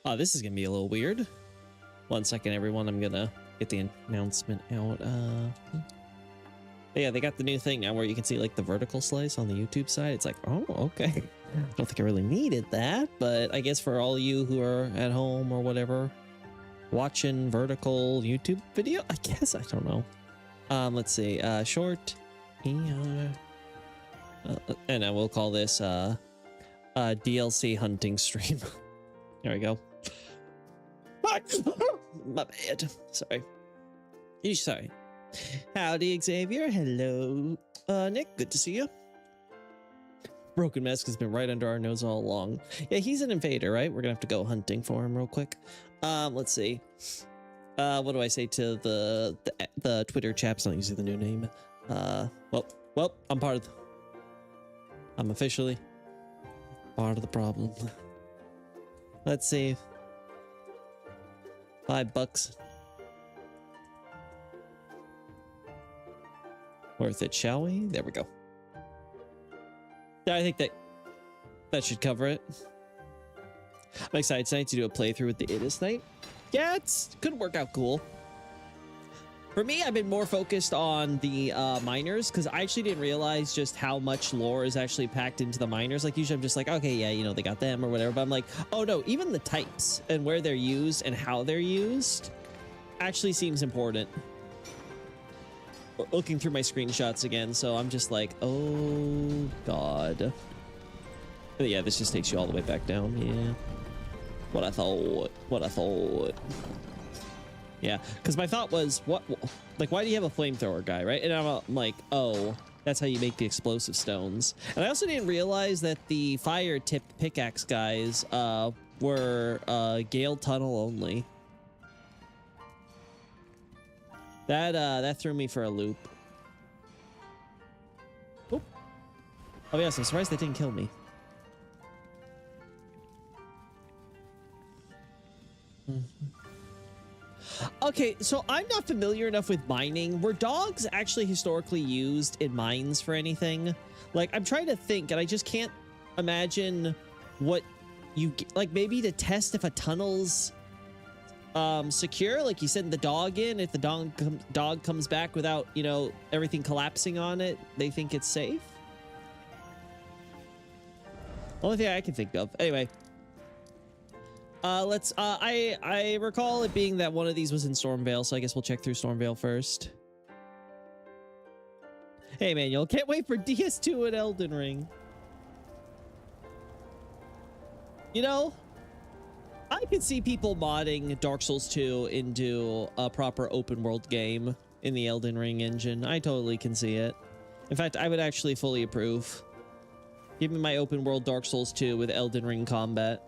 Oh, this is gonna be a little weird. 1 second, everyone. I'm gonna get the announcement out. Yeah, they got the new thing now where you can see like the vertical slice on the YouTube side. It's like, oh, okay. I don't think I really needed that, but I guess for all you who are at home or whatever, watching vertical YouTube video, I guess, I don't know. Let's see, short, and I will call this DLC hunting stream. There we go. My bad. Sorry. Sorry. Howdy, Xavier. Hello, Nick. Good to see you. Broken Mask has been right under our nose all along. Yeah, he's an invader, right? We're gonna have to go hunting for him real quick. Let's see. What do I say to the Twitter chaps? Not using the new name. Well, I'm part of. I'm officially part of the problem. Let's see. $5. Worth it, shall we? There we go. Yeah, I think that should cover it. I'm excited tonight to do a playthrough with the Idis Knight. Yeah, it's could work out cool. For me, I've been more focused on the miners because I actually didn't realize just how much lore is actually packed into the miners. Like usually I'm just like, okay, yeah, you know, they got them or whatever. But I'm like, oh no, even the types and where they're used and how they're used actually seems important. Looking through my screenshots again, so I'm just like, oh god. But yeah, this just takes you all the way back down. Yeah, what I thought. Yeah, because my thought was, what, like, why do you have a flamethrower guy, right? And I'm like, oh, that's how you make the explosive stones. And I also didn't realize that the fire tip pickaxe guys were Gale Tunnel only. That threw me for a loop. Oop. Oh yes, I'm surprised they didn't kill me. Okay, so I'm not familiar enough with mining. Were dogs actually historically used in mines for anything? Like, I'm trying to think, and I just can't imagine what you like. Maybe to test if a tunnel's secure, like you send the dog in. If the dog comes back without, you know, everything collapsing on it, they think it's safe. Only thing I can think of. Anyway, let's. I recall it being that one of these was in Stormvale, so I guess we'll check through Stormvale first. Hey, Manuel, can't wait for DS2 and Elden Ring. You know, I could see people modding Dark Souls 2 into a proper open world game in the Elden Ring engine. I totally can see it. In fact, I would actually fully approve. Give me my open world Dark Souls 2 with Elden Ring combat.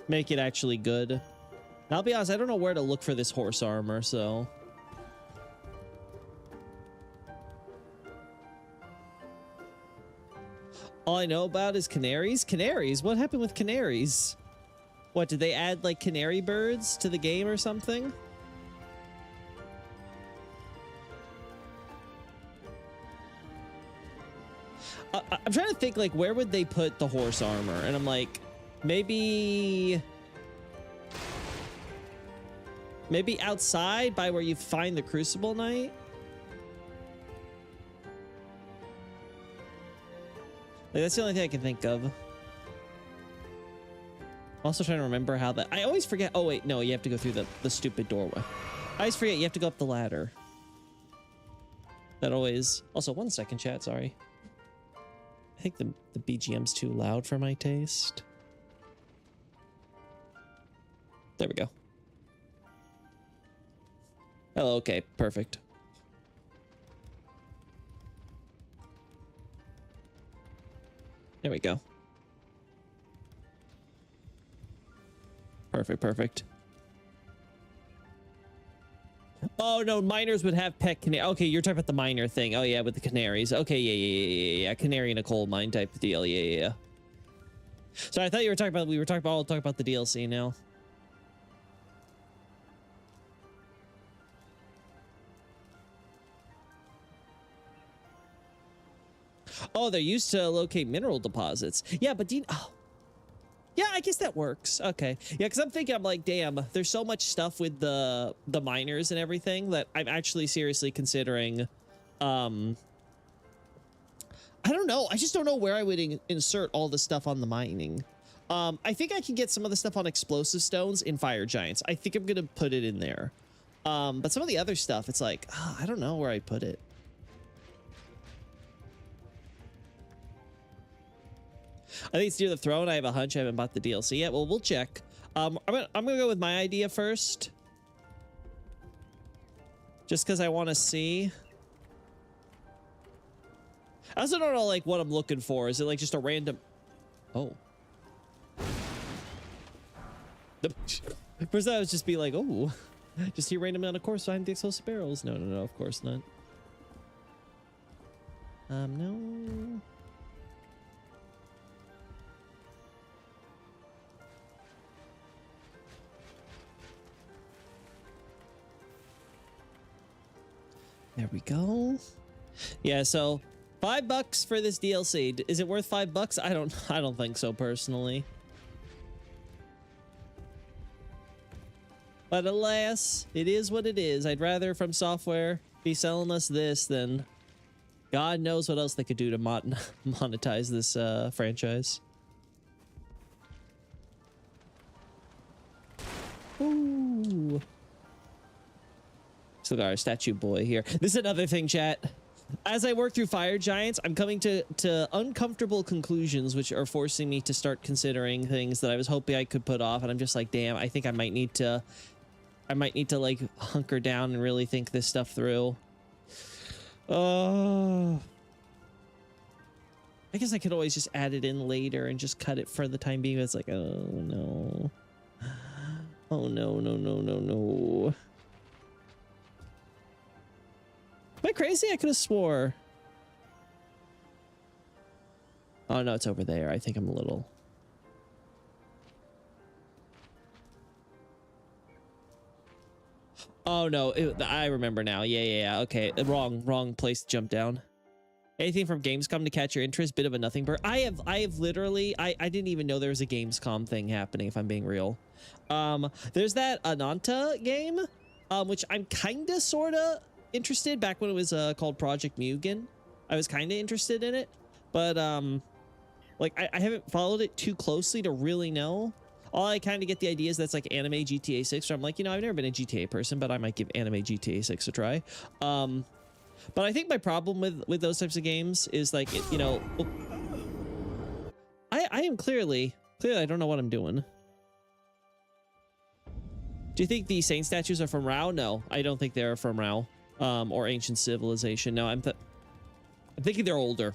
Make it actually good. And I'll be honest, I don't know where to look for this horse armor, so... All I know about is canaries. Canaries? What happened with canaries? What, did they add, like, canary birds to the game or something? I'm trying to think, like, where would they put the horse armor? And I'm like, maybe outside by where you find the Crucible Knight? Like, that's the only thing I can think of. I'm also trying to remember how that... I always forget... Oh, wait. No, you have to go through the stupid doorway. I always forget you have to go up the ladder. That always... Also, 1 second, chat. Sorry. I think the BGM's too loud for my taste. There we go. Oh, okay. Perfect. There we go. Perfect, perfect. Oh, no, miners would have pet canary. Okay, you're talking about the miner thing. Oh, yeah, with the canaries. Okay, yeah. Canary in a coal mine type of deal. Yeah. So I thought you were talking about, I'll talk about the DLC now. Oh, they're used to locate mineral deposits. Yeah, but do you... Oh, Yeah, I guess that works. Okay. Yeah, because I'm thinking, I'm like, damn, there's so much stuff with the miners and everything that I'm actually seriously considering. I don't know. I just don't know where I would insert all the stuff on the mining. I think I can get some of the stuff on explosive stones in Fire Giants. I think I'm going to put it in there. But some of the other stuff, it's like, I don't know where I'd put it. I think it's near the throne. I have a hunch. I haven't bought the DLC yet. Well, we'll check. I'm gonna go with my idea first, just because I want to see. I also don't know like what I'm looking for. Is it like just a random? Oh. First, I was just be like, oh, just hear random on a course behind the explosive barrels. No, no, no. Of course not. No. There we go. Yeah, so $5 for this DLC. Is it worth $5? I don't think so personally. But alas, it is what it is. I'd rather From Software be selling us this than God knows what else they could do to monetize this franchise. Ooh. Still got our statue boy here. This is another thing, chat. As I work through Fire Giants, I'm coming to uncomfortable conclusions, which are forcing me to start considering things that I was hoping I could put off. And I'm just like, damn, I think I might need to like hunker down and really think this stuff through. I guess I could always just add it in later and just cut it for the time being. It's like, oh no. Oh no, no, no, no, no. Am I crazy? I could have swore. Oh no, it's over there. I think I'm a little. Oh no, I remember now. Yeah. Okay, wrong place to jump down. Anything from Gamescom to catch your interest? Bit of a nothing bird. I have literally, I didn't even know there was a Gamescom thing happening, if I'm being real. There's that Ananta game, which I'm kinda sorta interested. Back when it was called Project Mugen, I was kind of interested in it, but like I haven't followed it too closely to really know. All I kind of get the idea is that's like anime GTA 6, where I'm like, you know, I've never been a GTA person, but I might give anime GTA 6 a try. But I think my problem with those types of games is like, you know, I am clearly I don't know what I'm doing. Do you think the Saint statues are from Rao? No, I don't think they're from Rao. Or Ancient Civilization. No, I'm thinking they're older.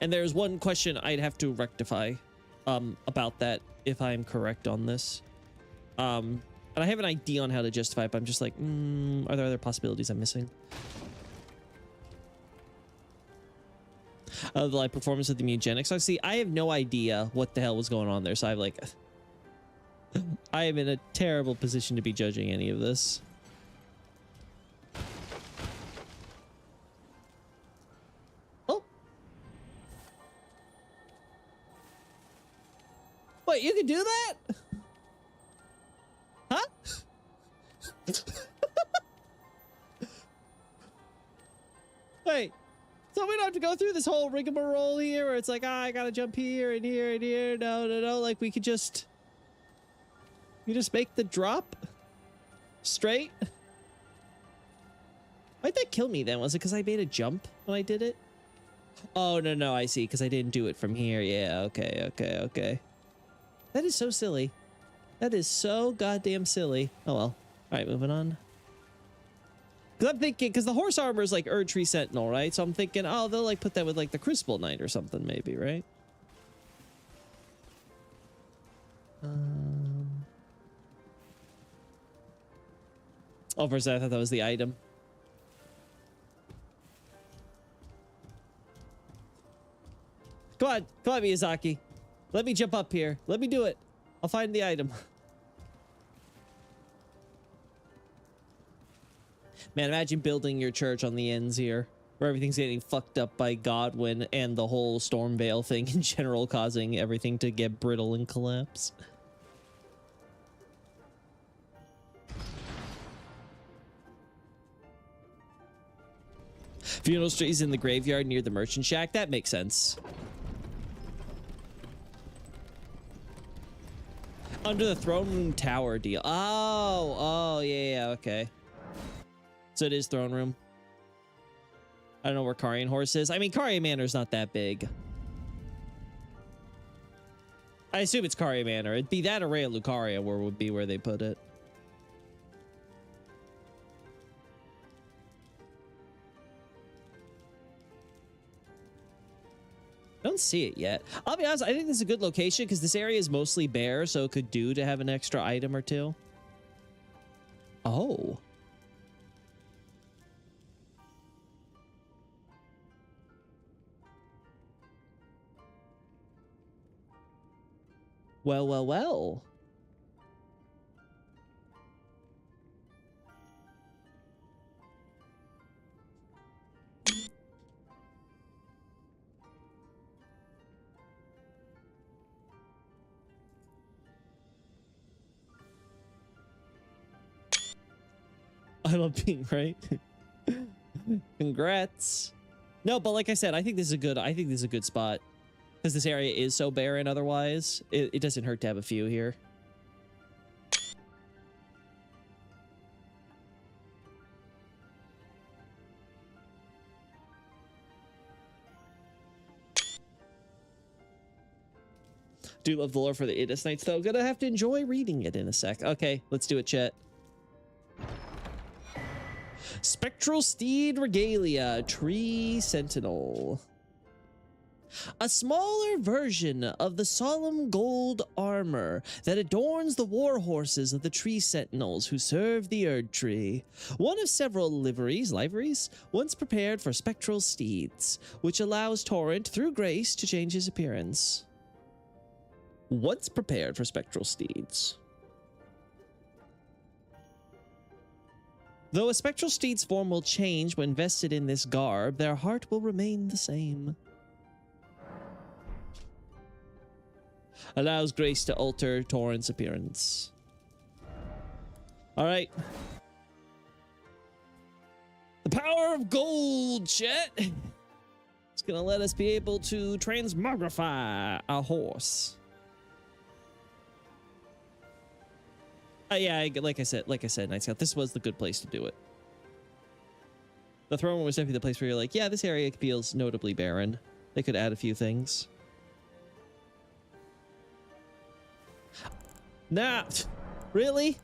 And there's one question I'd have to rectify about that if I'm correct on this. And I have an idea on how to justify it, but I'm just like, are there other possibilities I'm missing? The live performance of the Mugenics. So see, I have no idea what the hell was going on there, so I am in a terrible position to be judging any of this. Wait, you can do that? Huh? Wait, so we don't have to go through this whole rigmarole here where it's like, I gotta jump here and here and here. No, no, no. Like we could just, make the drop straight. Why'd that kill me then? Was it because I made a jump when I did it? Oh, no, no, I see. Because I didn't do it from here. Yeah, okay. That is so silly. That is so goddamn silly. Oh, well. All right, moving on. Because I'm thinking, because the horse armor is like Erdtree Sentinel, right? So I'm thinking, oh, they'll like put that with like the Crucible Knight or something maybe, right? Oh, for a second, I thought that was the item. Come on, Miyazaki. Let me jump up here. Let me do it. I'll find the item. Man, imagine building your church on the ends here, where everything's getting fucked up by Godwin and the whole Stormveil thing in general, causing everything to get brittle and collapse. Funeral trees in the graveyard near the merchant shack. That makes sense. Under the throne room tower deal. Oh, yeah, okay. So it is throne room. I don't know where Carian Horse is. I mean, Caria Manor's not that big. I assume it's Caria Manor. It'd be that array of Lucaria where would be where they put it. I don't see it yet. I'll be honest, I think this is a good location because this area is mostly bare, so it could do to have an extra item or two. Oh. Well, well, well. I love being right. Congrats. No, but like I said, I think this is a good spot. Because this area is so barren otherwise. It doesn't hurt to have a few here. Do love the lore for the Idis Knights though. Gonna have to enjoy reading it in a sec. Okay, let's do it, chat. Spectral Steed Regalia, Tree Sentinel. A smaller version of the solemn gold armor that adorns the war horses of the Tree Sentinels who serve the Erd Tree. One of several liveries, once prepared for spectral steeds, which allows Torrent, through grace, to change his appearance. Once prepared for spectral steeds. Though a spectral steed's form will change when vested in this garb, their heart will remain the same. Allows grace to alter Torrent's appearance. All right. The power of gold, chat. It's gonna let us be able to transmogrify a horse. Yeah, like I said, Night Scout, this was the good place to do it. The throne room was definitely the place where you're like, yeah, this area feels notably barren. They could add a few things. Nah, really?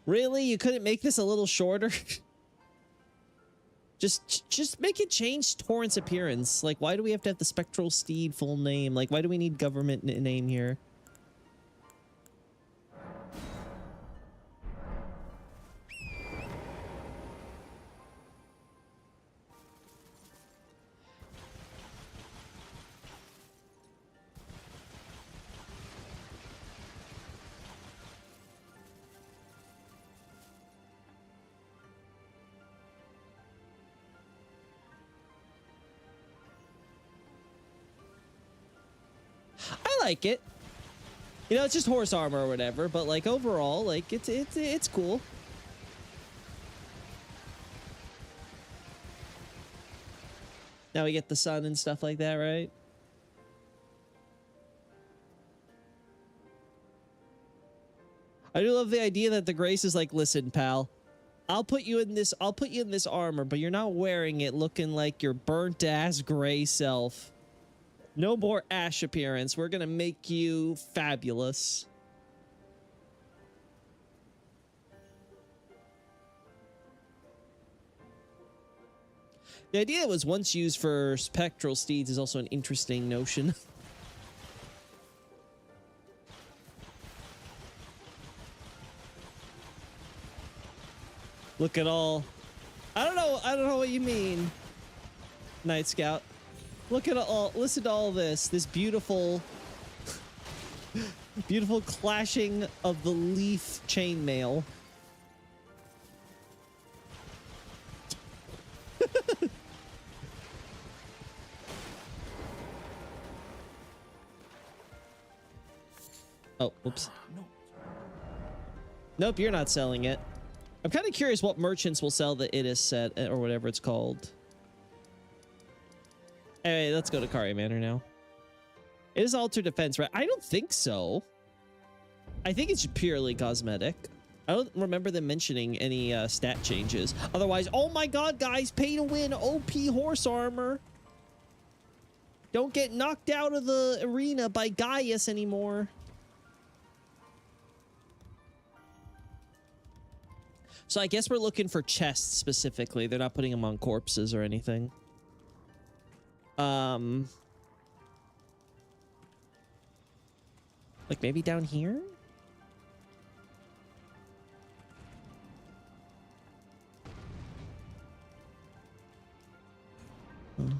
Really? You couldn't make this a little shorter? Just make it change Torrent's appearance. Like, why do we have to have the Spectral Steed full name? Like, why do we need government name here? I like it. You know, it's just horse armor or whatever, but like overall, like it's cool. Now we get the sun and stuff like that, right? I do love the idea that the Grace is like, listen, pal, I'll put you in this armor, but you're not wearing it looking like your burnt ass gray self. No more ash appearance. We're gonna make you fabulous. The idea it was once used for spectral steeds is also an interesting notion. Look at all. I don't know what you mean, Night Scout. Look at all, listen to all this beautiful, beautiful clashing of the leaf chainmail. Oh, whoops. Nope, you're not selling it. I'm kind of curious what merchants will sell the It Is set or whatever it's called. Hey, let's go to Karia Manor now. It is Alter Defense, right? I don't think so. I think it's purely cosmetic. I don't remember them mentioning any stat changes. Otherwise, oh my god, guys, pay to win OP horse armor. Don't get knocked out of the arena by Gaius anymore. So I guess we're looking for chests specifically. They're not putting them on corpses or anything. Like maybe down here? Hmm.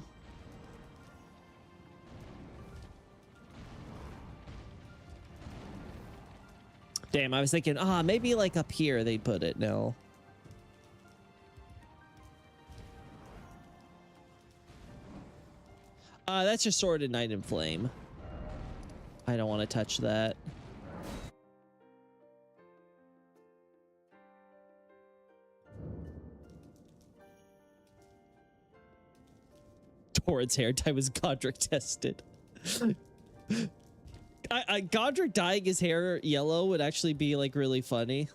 Damn, I was thinking, maybe like up here they'd put it. No. That's just Sword Night in Flame. I don't want to touch that. Torrent's hair dye was Godric tested. Godric dyeing his hair yellow would actually be like really funny.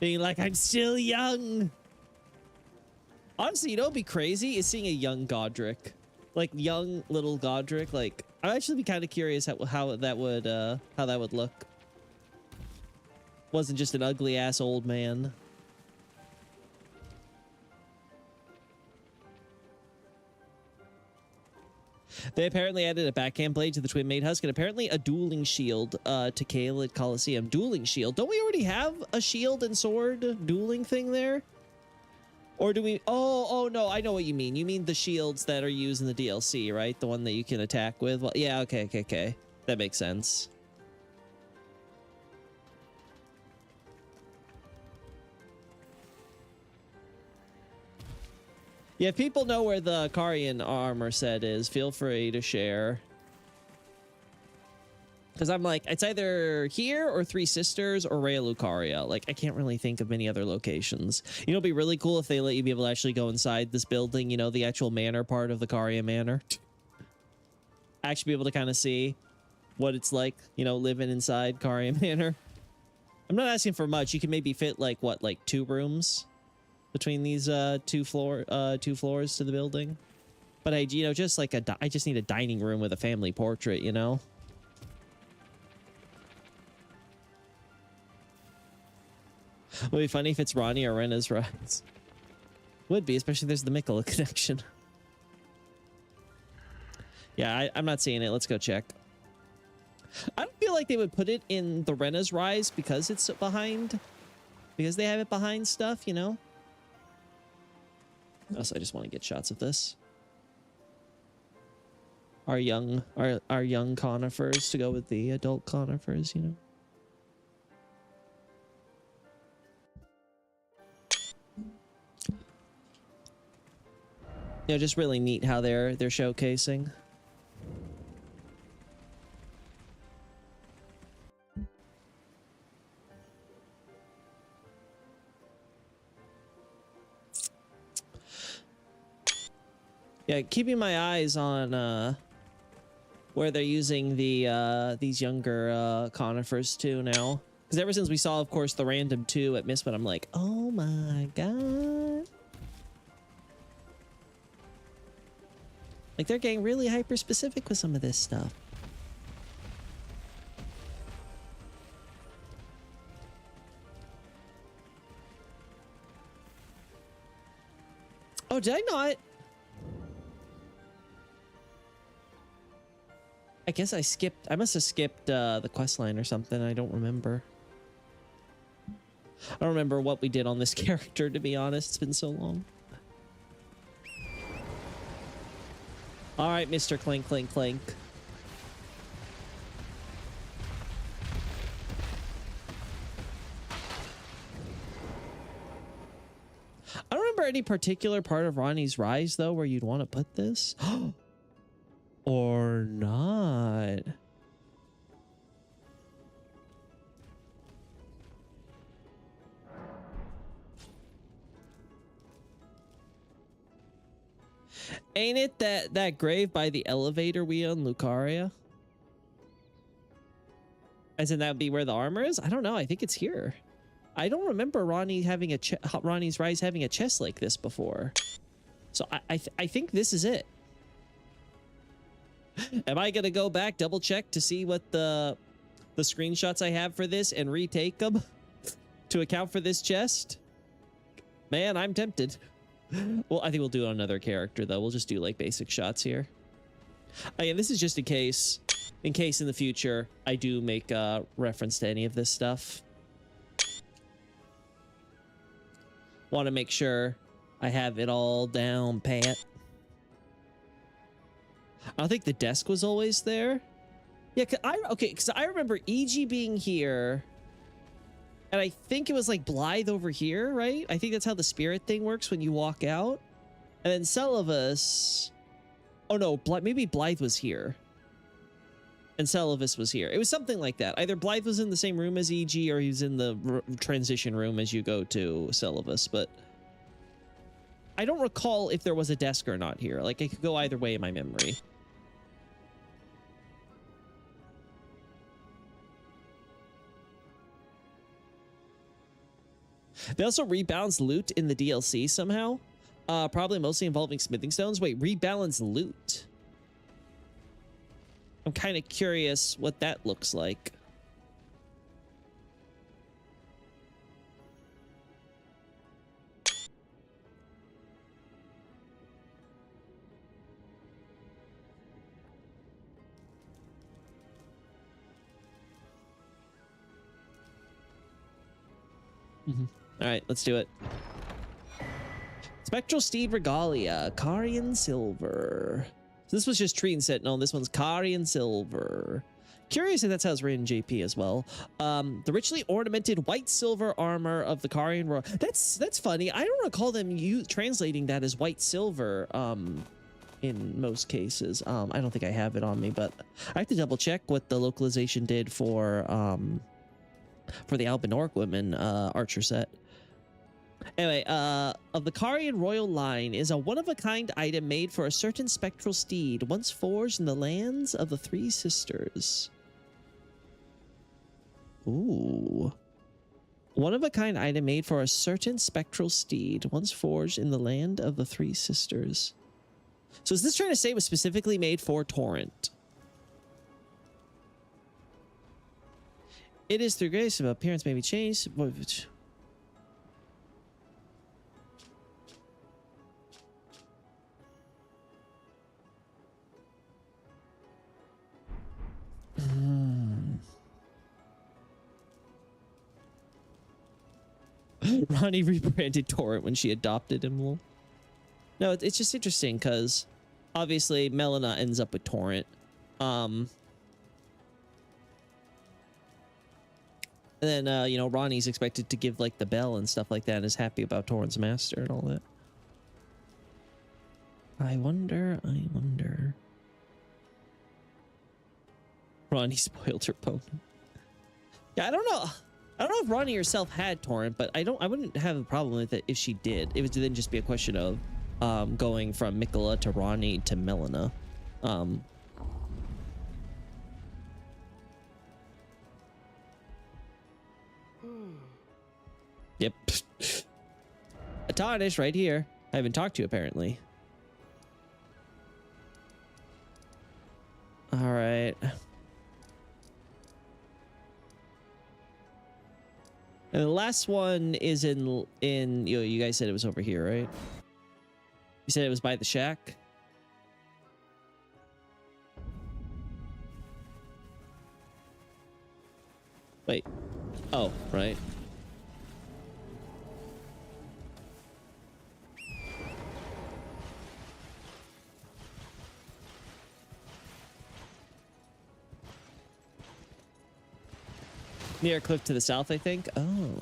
Being like, I'm still young. Honestly, you know what'd be crazy is seeing a young Godric. Like young little Godric. Like I'd actually be kind of curious how that would look. Wasn't just an ugly ass old man. They apparently added a backhand blade to the Twin Made Husk and apparently a dueling shield to Caelid Coliseum. Dueling shield. Don't we already have a shield and sword dueling thing there? Or do we... Oh, no, I know what you mean. You mean the shields that are used in the DLC, right? The one that you can attack with? Well, yeah, okay. That makes sense. Yeah, if people know where the Carian armor set is, feel free to share. Because I'm like, it's either here or Three Sisters or Raya Lucaria. Like, I can't really think of many other locations. You know, it'd be really cool if they let you be able to actually go inside this building, you know, the actual manor part of the Caria Manor. Actually be able to kind of see what it's like, you know, living inside Caria Manor. I'm not asking for much. You can maybe fit, like, what, like 2 rooms between these two floors to the building. But I, you know, just like I just need a dining room with a family portrait, you know. Would be funny if it's Ronnie or Rena's Rise. Would be, especially if there's the Mikola connection. Yeah, I'm not seeing it. Let's go check. I don't feel like they would put it in the Rena's Rise because it's behind. Because they have it behind stuff, you know? Also, I just want to get shots of this. Our young conifers to go with the adult conifers, you know? You know, just really neat how they're showcasing. Yeah, keeping my eyes on where they're using the these younger conifers too now. Because ever since we saw, of course, the random 2 at Mistwood, I'm like, oh my god. Like, they're getting really hyper-specific with some of this stuff. Oh, did I not? I guess I skipped. I must have skipped the quest line or something. I don't remember. I don't remember what we did on this character, to be honest. It's been so long. All right, Mr. Clink, Clink, Clink. I don't remember any particular part of Ronnie's Rise, though, where you'd want to put this. Or not. Ain't it that grave by the elevator we on Lucaria? As in that would be where the armor is? I don't know. I think it's here. I don't remember Ronnie's Rise having a chest like this before. So I think this is it. Am I gonna go back, double check to see what the screenshots I have for this and retake them to account for this chest? Man, I'm tempted. Well, I think we'll do it on another character though. We'll just do like basic shots here. Again, this is just in case in the future I do make a reference to any of this stuff. Want to make sure I have it all down pat. I don't think the desk was always there. Yeah, because I remember EG being here. And I think it was like Blythe over here, right? I think that's how the spirit thing works when you walk out. And then Celovus... Oh no, maybe Blythe was here. And Celovus was here. It was something like that. Either Blythe was in the same room as EG or he was in the transition room as you go to Celovus, but... I don't recall if there was a desk or not here. Like, it could go either way in my memory. They also rebalance loot in the DLC somehow. Probably mostly involving smithing stones. Wait, rebalance loot? I'm kind of curious what that looks like. All right, let's do it. Spectral Steed Regalia, Carian Silver. So this was just Tree and Sentinel. This one's Carian Silver. Curious if that's how it's written in JP as well. The richly ornamented white silver armor of the Carian Royal. That's funny. I don't recall them translating that as white silver in most cases. I don't think I have it on me, but I have to double check what the localization did for the Albinorc women archer set. Anyway, of the Carian royal line is a one-of-a-kind item made for a certain spectral steed, once forged in the lands of the Three Sisters. Ooh. One-of-a-kind item made for a certain spectral steed, once forged in the land of the Three Sisters. So is this trying to say it was specifically made for Torrent? It is through grace, if appearance may be changed. Ronnie rebranded Torrent when she adopted him. No, it's just interesting because obviously Melina ends up with Torrent. And then, you know, Ronnie's expected to give like the bell and stuff like that and is happy about Torrent's master and all that. I wonder. Ronnie spoiled her pony. Yeah, I don't know. I don't know if Ronnie herself had Torrent, but I wouldn't have a problem with it if she did. It would then just be a question of going from Miquella to Ronnie to Melina. Yep. A tarnish right here. I haven't talked to you apparently. All right. And the last one is in you guys said it was over here, right? You said it was by the shack. Wait. Oh, right. Near a cliff to the south, I think. Oh.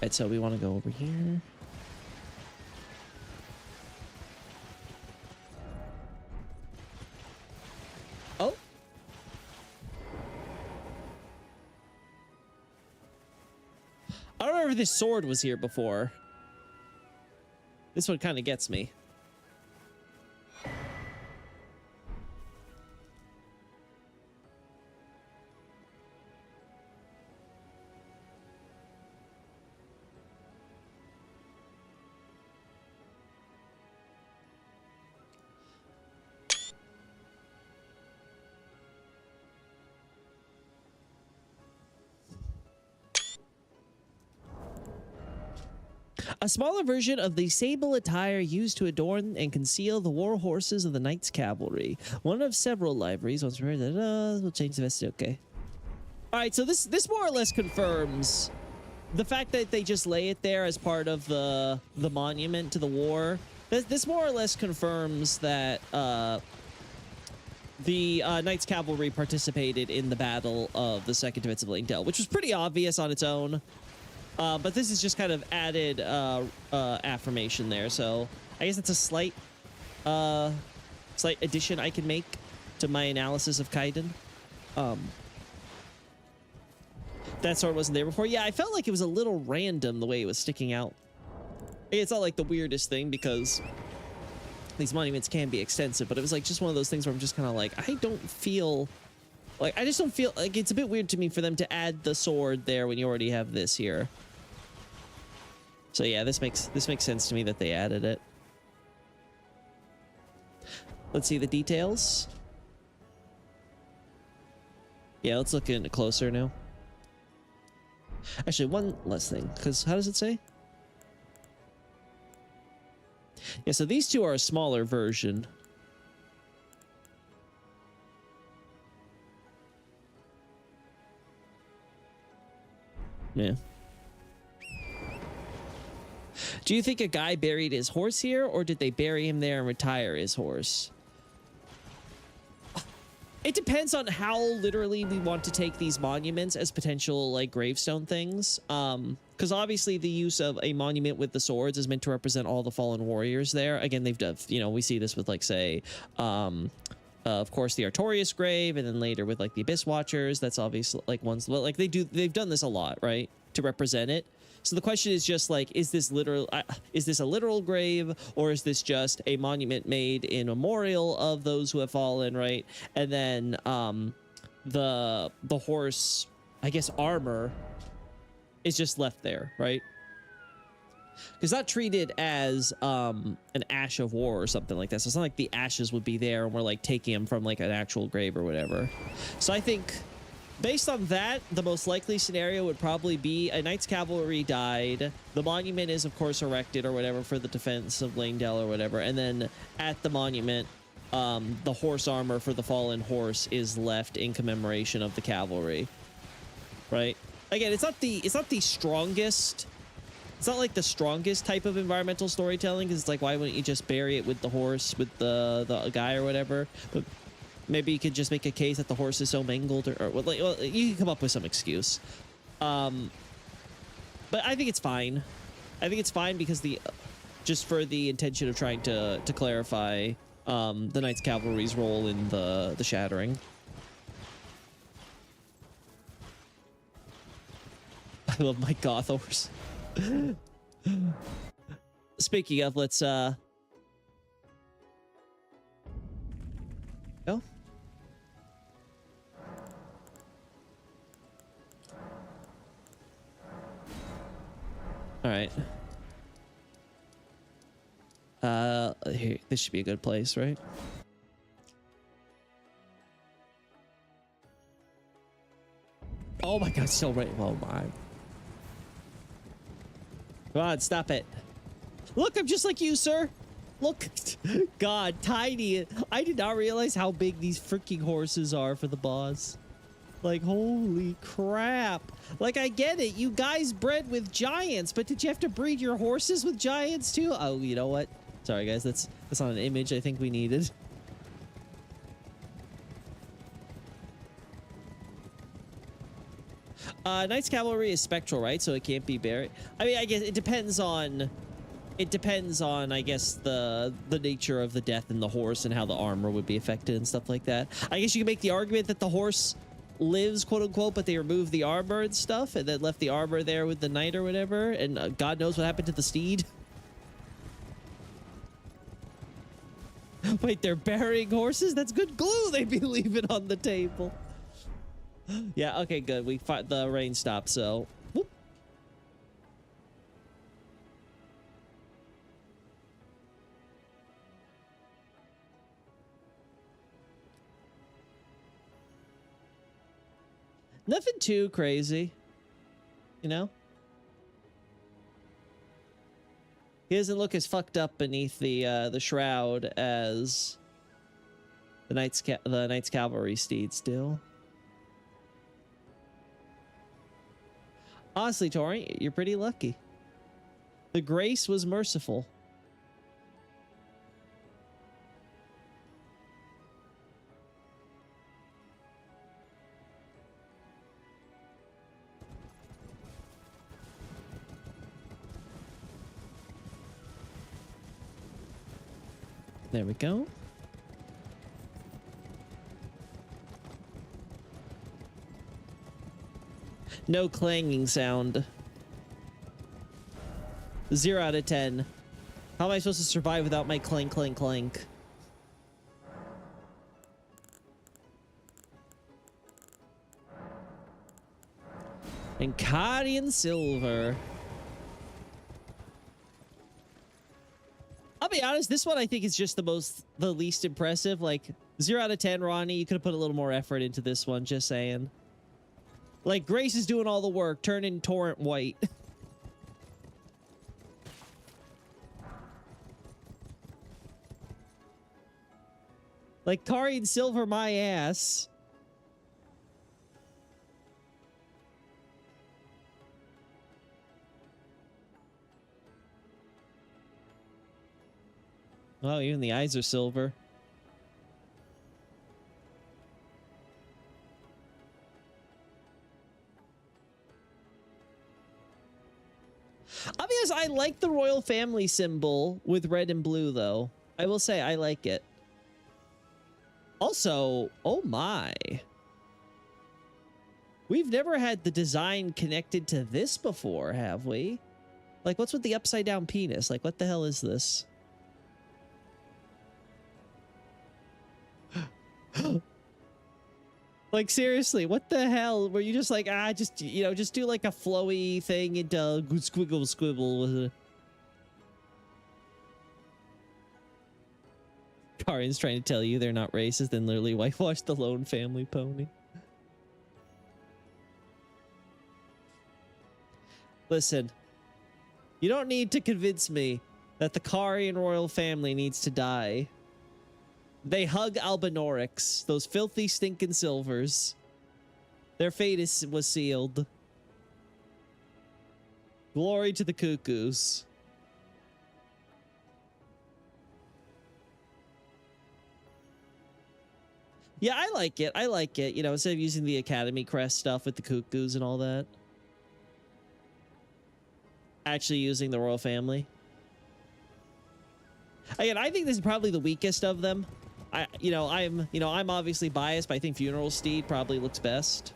Right, so we want to go over here. Oh. I don't remember if this sword was here before. This one kind of gets me. A smaller version of the sable attire used to adorn and conceal the war horses of the Knights Cavalry. One of several liveries. Once we're we'll change the vest. Okay. All right, so this more or less confirms the fact that they just lay it there as part of the monument to the war. This more or less confirms that the Knights Cavalry participated in the Battle of the Second Defense of Langdell, which was pretty obvious on its own. But this is just kind of added affirmation there. So I guess it's a slight addition I can make to my analysis of Kaiden. That sword wasn't there before. Yeah, I felt like it was a little random the way it was sticking out. It's not like the weirdest thing because these monuments can be extensive, but it was like just one of those things where I'm just kind of like, I just don't feel like it's a bit weird to me for them to add the sword there when you already have this here. So yeah, this makes sense to me that they added it. Let's see the details. Yeah, let's look in closer now. Actually, one less thing, because how does it say? Yeah, so these two are a smaller version. Yeah. Do you think a guy buried his horse here, or did they bury him there and retire his horse? It depends on how literally we want to take these monuments as potential like gravestone things. Because obviously the use of a monument with the swords is meant to represent all the fallen warriors there. Again, they've done, you know, we see this with like say, of course, the Artorias grave, and then later with like the Abyss Watchers. That's obviously like ones like they've done this a lot, right, to represent it. So the question is just like, is this a literal grave, or is this just a monument made in memorial of those who have fallen, right? And then the horse, I guess, armor is just left there, right? Because not treated as an ash of war or something like that. So it's not like the ashes would be there and we're like taking them from like an actual grave or whatever. So I think based on that, the most likely scenario would probably be a Knights Cavalry died. The monument is, of course, erected or whatever for the defense of Langdell or whatever. And then at the monument, the horse armor for the fallen horse is left in commemoration of the cavalry. Right? Again, it's not the strongest. It's not like the strongest type of environmental storytelling, because it's like, why wouldn't you just bury it with the horse, with the guy or whatever? But maybe you could just make a case that the horse is so mangled, or well, you can come up with some excuse. But I think it's fine. I think it's fine because just for the intention of trying to clarify the Knights Cavalry's role in the shattering. I love my goth horse. Speaking of, let's go. All right. Here, this should be a good place, right? Oh my god, still right. Oh my. Come on, stop it. Look, I'm just like you, sir. Look. God, tiny. I did not realize how big these freaking horses are for the boss. Like, holy crap. Like, I get it. You guys bred with giants, but did you have to breed your horses with giants too? Oh, you know what? Sorry, guys. That's not an image I think we needed. Knight's Cavalry is spectral, right? So it can't be buried. I mean, I guess it depends on... It depends on, I guess, the nature of the death and the horse and how the armor would be affected and stuff like that. I guess you can make the argument that the horse lives, quote unquote, but they removed the armor and stuff and then left the armor there with the knight or whatever. And God knows what happened to the steed. Wait, they're burying horses? That's good glue they'd be leaving on the table. Yeah, okay, good. We fought, the rain stopped, so... Whoop. Nothing too crazy, you know? He doesn't look as fucked up beneath the shroud as the Knight's Cavalry steed still. Honestly, Tori, you're pretty lucky. The grace was merciful. There we go. No clanging sound. 0 out of 10. How am I supposed to survive without my clank, clank, clank? And Cadian Silver. I'll be honest, this one I think is just the least impressive. Like, 0 out of 10, Ronnie. You could have put a little more effort into this one, just saying. Like, Grace is doing all the work, turning Torrent white. Like, Cadian Silver my ass. Oh, even the eyes are silver. Obviously, I like the royal family symbol with red and blue, though. I will say I like it. Also, oh my. We've never had the design connected to this before, have we? Like, what's with the upside down penis? Like, what the hell is this? Like, seriously, what the hell? Were you just like, just, you know, just do like a flowy thing and squiggle squibble with it. Karian's trying to tell you they're not racist and literally whitewash the lone family pony. Listen, you don't need to convince me that the Karian royal family needs to die. They hug Albinorix, those filthy stinking silvers. Their fate was sealed. Glory to the cuckoos. Yeah, I like it. I like it. You know, instead of using the Academy crest stuff with the cuckoos and all that. Actually using the royal family. Again, I think this is probably the weakest of them. I'm obviously biased, but I think Funeral Steed probably looks best.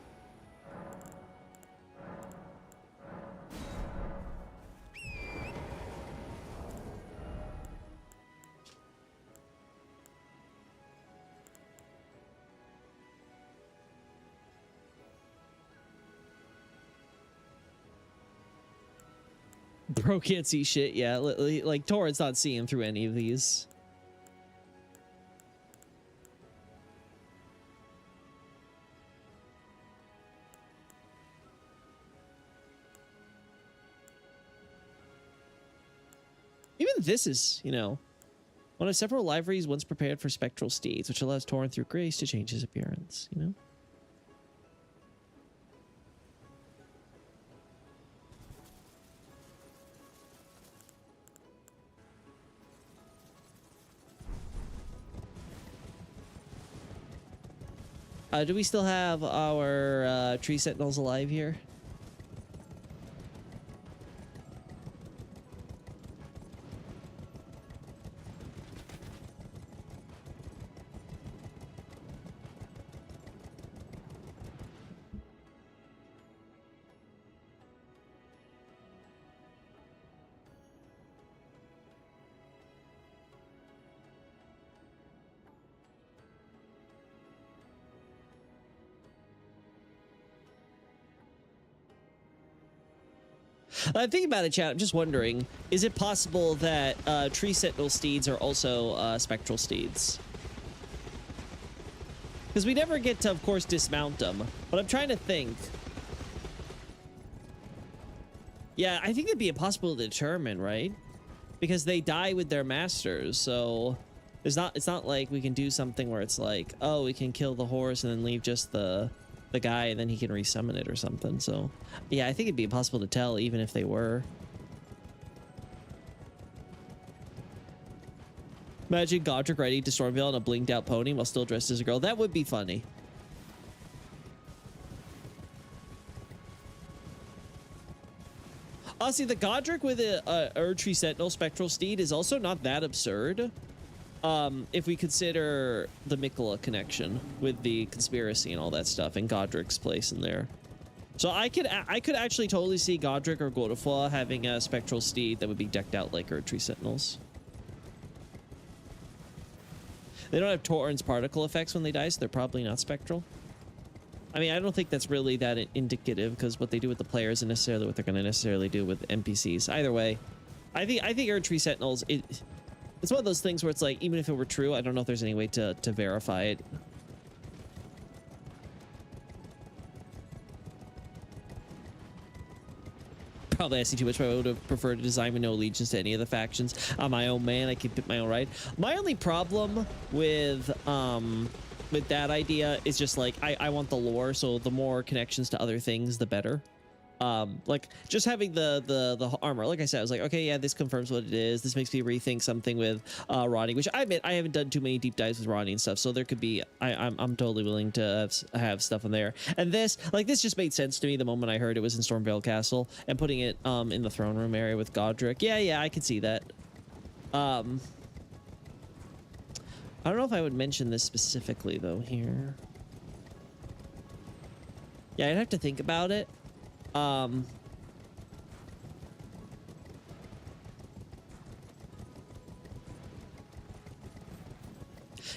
Bro can't see shit. Yeah, like Torrent's not seeing through any of these. Even this is, you know, one of several liveries once prepared for spectral steeds, which allows Torrent through grace to change his appearance, you know? Do we still have our tree sentinels alive here? I'm thinking about it, chat. I'm just wondering, is it possible that tree sentinel steeds are also spectral steeds? Because we never get to, of course, dismount them. But I'm trying to think. Yeah, I think it'd be impossible to determine, right? Because they die with their masters, so it's not like we can do something where it's like, oh, we can kill the horse and then leave just the guy and then he can resummon it or something. So yeah, I think it'd be impossible to tell even if they were. Imagine Godric riding to Stormvale on a blinked out pony while still dressed as a girl. That would be funny. Honestly, the Godric with a Erdtree Sentinel Spectral Steed is also not that absurd. If we consider the Miquella connection with the conspiracy and all that stuff and Godric's place in there. So I could actually totally see Godric or Godefroy having a spectral steed that would be decked out like Erdtree Sentinels. They don't have Tauren's particle effects when they die, so they're probably not spectral. I mean, I don't think that's really that indicative because what they do with the players isn't necessarily what they're going to necessarily do with NPCs. Either way, I think Erdtree Sentinels, it's one of those things where it's like, even if it were true, I don't know if there's any way to verify it. Probably asking too much, but I would have preferred to design with no allegiance to any of the factions. I'm my own man. I can pick my own right. My only problem with that idea is just like, I want the lore, so the more connections to other things, the better. Like just having the armor, like I said, I was like, okay, yeah, this confirms what it is. This makes me rethink something with Ronnie, which I admit I haven't done too many deep dives with Ronnie and stuff, so there could be, I'm totally willing to have stuff in there. And this just made sense to me the moment I heard it was in Stormvale Castle, and putting it in the throne room area with Godric. Yeah, I could see that. I don't know if I would mention this specifically though here. Yeah, I'd have to think about it. Yeah,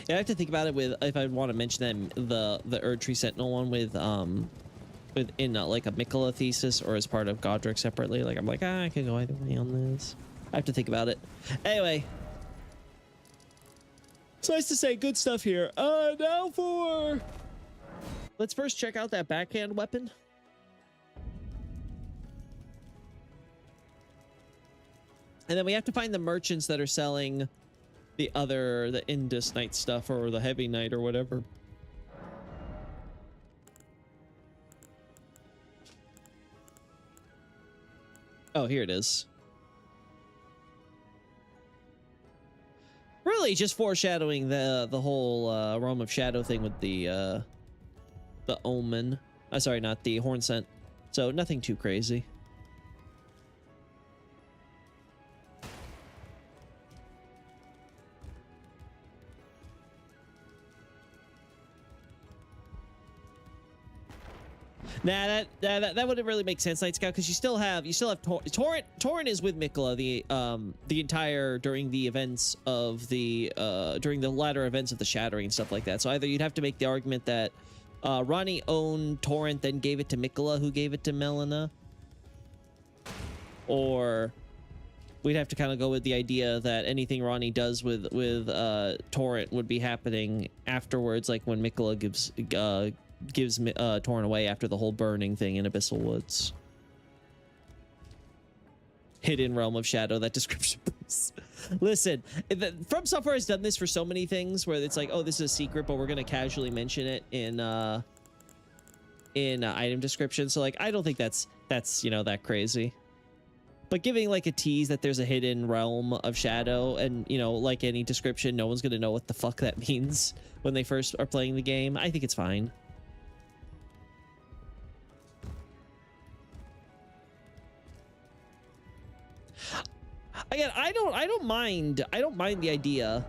I have to think about it with if I want to mention them the Erdtree Sentinel one with in like a Miquella thesis or as part of Godric separately. Like I'm like, I could go either way on this. I have to think about it. Anyway, it's nice to say good stuff here. Now for let's first check out that backhand weapon. And then we have to find the merchants that are selling the Indus Knight stuff or the Heavy Knight or whatever. Oh, here it is. Really just foreshadowing the whole Realm of Shadow thing with the Omen. Sorry, not the Horn Scent. So nothing too crazy. Nah, that wouldn't really make sense, Night Scout, because you still have Torrent. Torrent is with Miquella the entire during the events of the during the latter events of the Shattering and stuff like that. So either you'd have to make the argument that Ronnie owned Torrent, then gave it to Miquella, who gave it to Melina, or we'd have to kind of go with the idea that anything Ronnie does with Torrent would be happening afterwards, like when Miquella gives Torrent away after the whole burning thing in Abyssal Woods. Hidden Realm of Shadow, that description, please. Listen, From Software has done this for so many things where it's like, oh, this is a secret, but we're going to casually mention it in item description. So like, I don't think that's you know, that crazy. But giving like a tease that there's a hidden realm of shadow, and you know, like any description, no one's going to know what the fuck that means when they first are playing the game. I think it's fine. Again, I don't mind the idea.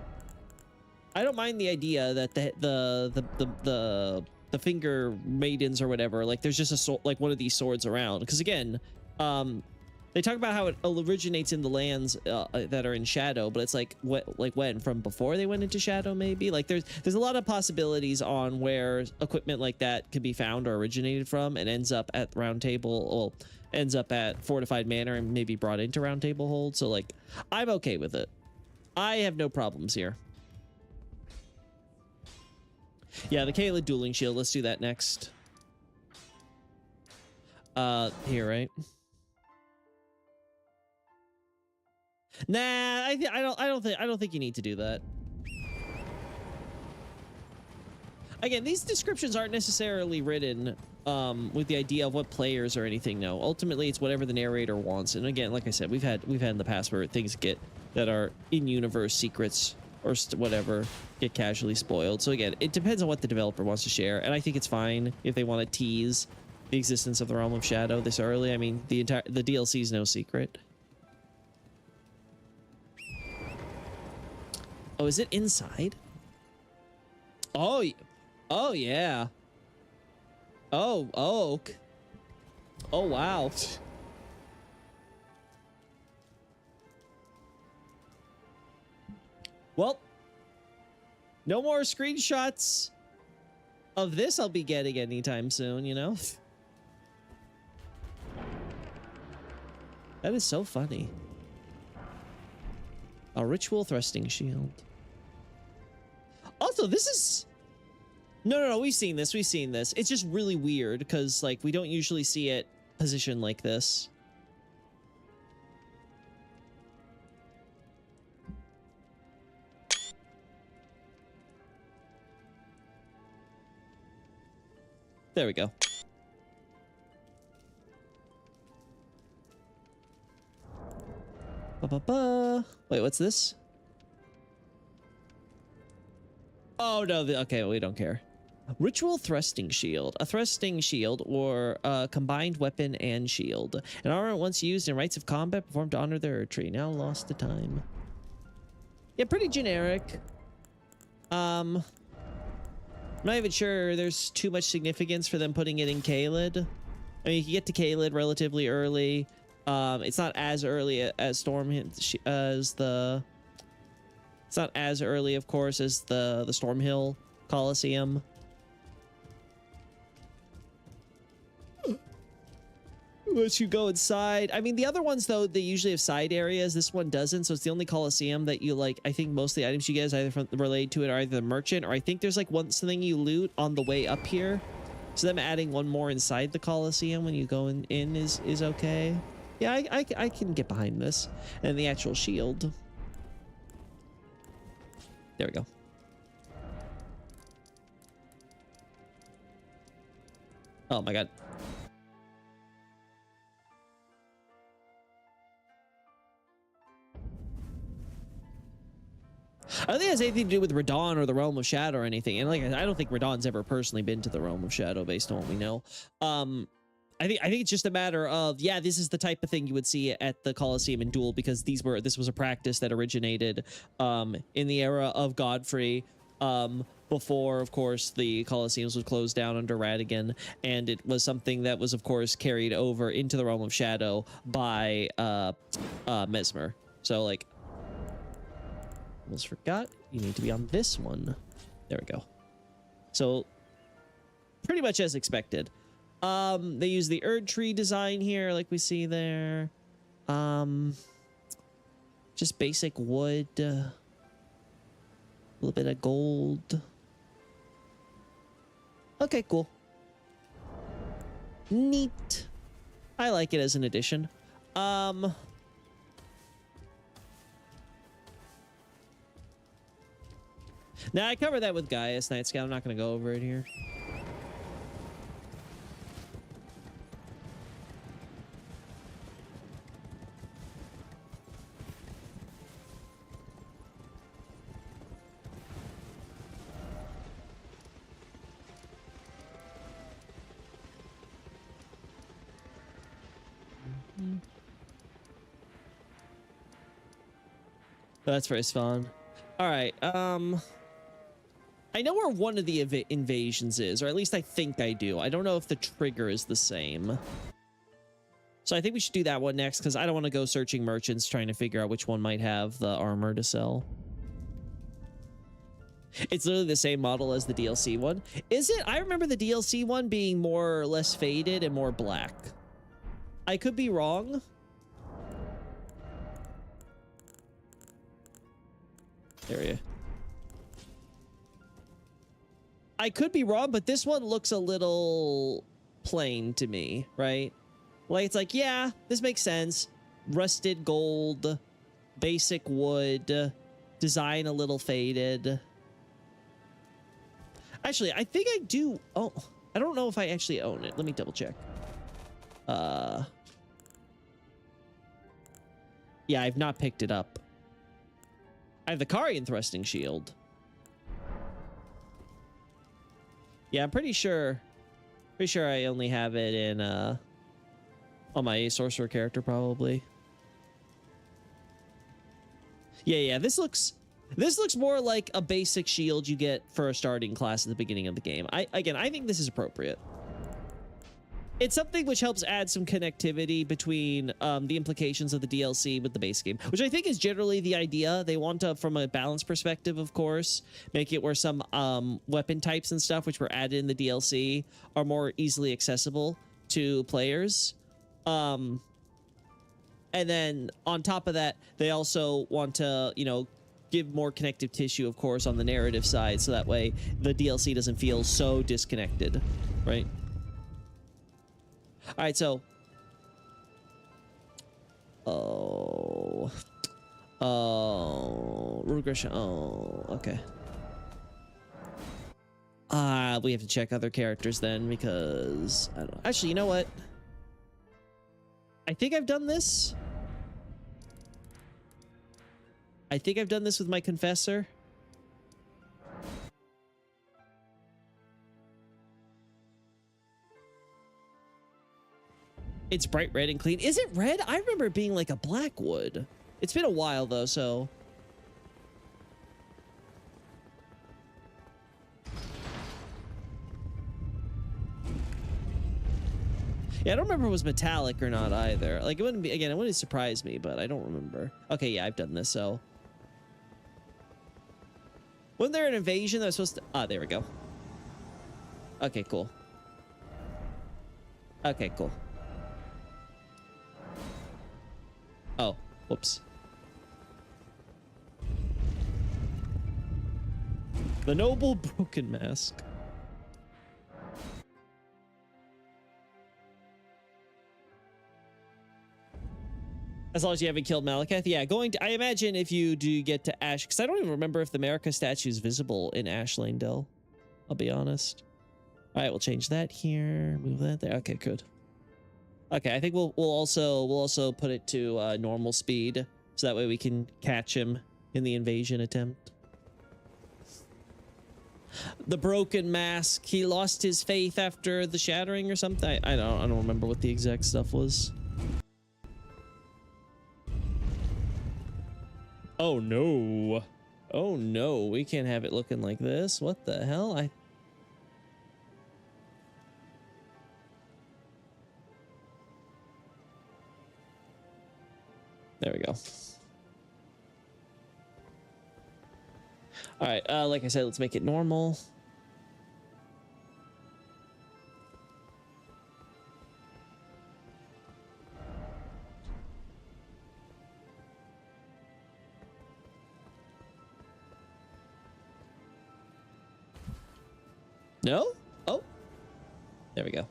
I don't mind the idea that the finger maidens or whatever, like there's just a sword, like one of these swords around, because again, they talk about how it originates in the lands that are in Shadow, but it's like when from before they went into Shadow, maybe. Like there's a lot of possibilities on where equipment like that could be found or originated from, and ends up at Round Table, or ends up at Fortified Manor and maybe brought into Round Table Hold. So like, I'm okay with it. I have no problems here. Yeah, the Caelid dueling shield. Let's do that next. Here, right? Nah, I don't think you need to do that. Again, these descriptions aren't necessarily written with the idea of what players or anything know. Ultimately, it's whatever the narrator wants. And again, like I said, we've had in the past where things get that are in-universe secrets or whatever get casually spoiled. So again, it depends on what the developer wants to share, and I think it's fine if they want to tease the existence of the Realm of Shadow this early. I mean, the DLC is no secret. Oh, is it inside? Oh, oh yeah. Oh, oh wow. Well, no more screenshots of this I'll be getting anytime soon, you know? That is so funny. A ritual thrusting shield. Also, this is... No, we've seen this. It's just really weird because, like, we don't usually see it positioned like this. There we go. Ba-ba-ba. Wait, what's this? Oh, no. Okay, we don't care. Ritual thrusting shield. A thrusting shield or a combined weapon and shield. An armor once used in rites of combat performed to honor their tree. Now lost to time. Yeah, pretty generic. I'm not even sure there's too much significance for them putting it in Caelid. I mean, you can get to Caelid relatively early. It's not as early as It's not as early, of course, as the Stormhill Coliseum. Once you go inside, I mean, the other ones though, they usually have side areas. This one doesn't, so it's the only Coliseum that you like. I think most of the items you get is either from related to it are either the merchant, or I think there's like something you loot on the way up here. So them adding one more inside the Coliseum when you go in is okay. Yeah, I can get behind this. And the actual shield. There we go. Oh my god. I don't think it has anything to do with Radahn or the Realm of Shadow or anything. And like, I don't think Radahn's ever personally been to the Realm of Shadow based on what we know. I think it's just a matter of, yeah, this is the type of thing you would see at the Colosseum and Duel, because this was a practice that originated in the era of Godfrey, before, of course, the Colosseums was closed down under Radagon, and it was something that was, of course, carried over into the Realm of Shadow by Messmer. So, like, almost forgot, you need to be on this one. There we go. So, pretty much as expected. They use the Erd Tree design here, like we see there. Just basic wood. A little bit of gold. Okay, cool. Neat. I like it as an addition. Now I covered that with Gaius Night Scout. I'm not going to go over it here. That's very fun. All right. I know where one of the invasions is, or at least I think I do. I don't know if the trigger is the same. So I think we should do that one next, because I don't want to go searching merchants trying to figure out which one might have the armor to sell. It's literally the same model as the DLC one. Is it? I remember the DLC one being more or less faded and more black. I could be wrong. There we go. I could be wrong, but this one looks a little plain to me, right? Like, it's like, yeah, this makes sense. Rusted gold, basic wood, design a little faded. Actually, I think I do. Oh, I don't know if I actually own it. Let me double check. Yeah, I've not picked it up. I have the Carian thrusting shield. Yeah, I'm pretty sure I only have it in on my sorcerer character probably. Yeah, this looks more like a basic shield you get for a starting class at the beginning of the game. I think this is appropriate. It's something which helps add some connectivity between the implications of the DLC with the base game, which I think is generally the idea. They want to, from a balance perspective, of course, make it where some weapon types and stuff which were added in the DLC are more easily accessible to players. And then on top of that, they also want to, you know, give more connective tissue, of course, on the narrative side, so that way the DLC doesn't feel so disconnected, right? All right, so regression. Oh, okay. We have to check other characters then, because I don't know. Actually, you know what? I think I've done this. I think I've done this with my confessor. It's bright red and clean. Is it red? I remember it being like a black wood. It's been a while though, so. Yeah, I don't remember if it was metallic or not either. Like, it wouldn't be, again, it wouldn't surprise me, but I don't remember. Okay, yeah, I've done this, so. Wasn't there an invasion that was supposed to... Ah, there we go. Okay, cool. Okay, cool. Oh, whoops. The Noble Broken Mask. As long as you haven't killed Malekith. Yeah, I imagine if you do get to Ash, because I don't even remember if the Marika statue is visible in Ash Lane Dell. I'll be honest. All right, we'll change that here. Move that there. Okay, good. Okay, I think we'll also put it to normal speed, so that way we can catch him in the invasion attempt. The Broken Mask. He lost his faith after the shattering or something. I don't remember what the exact stuff was. Oh no. Oh no, we can't have it looking like this. What the hell? There we go. All right, like I said, let's make it normal. No? Oh, there we go.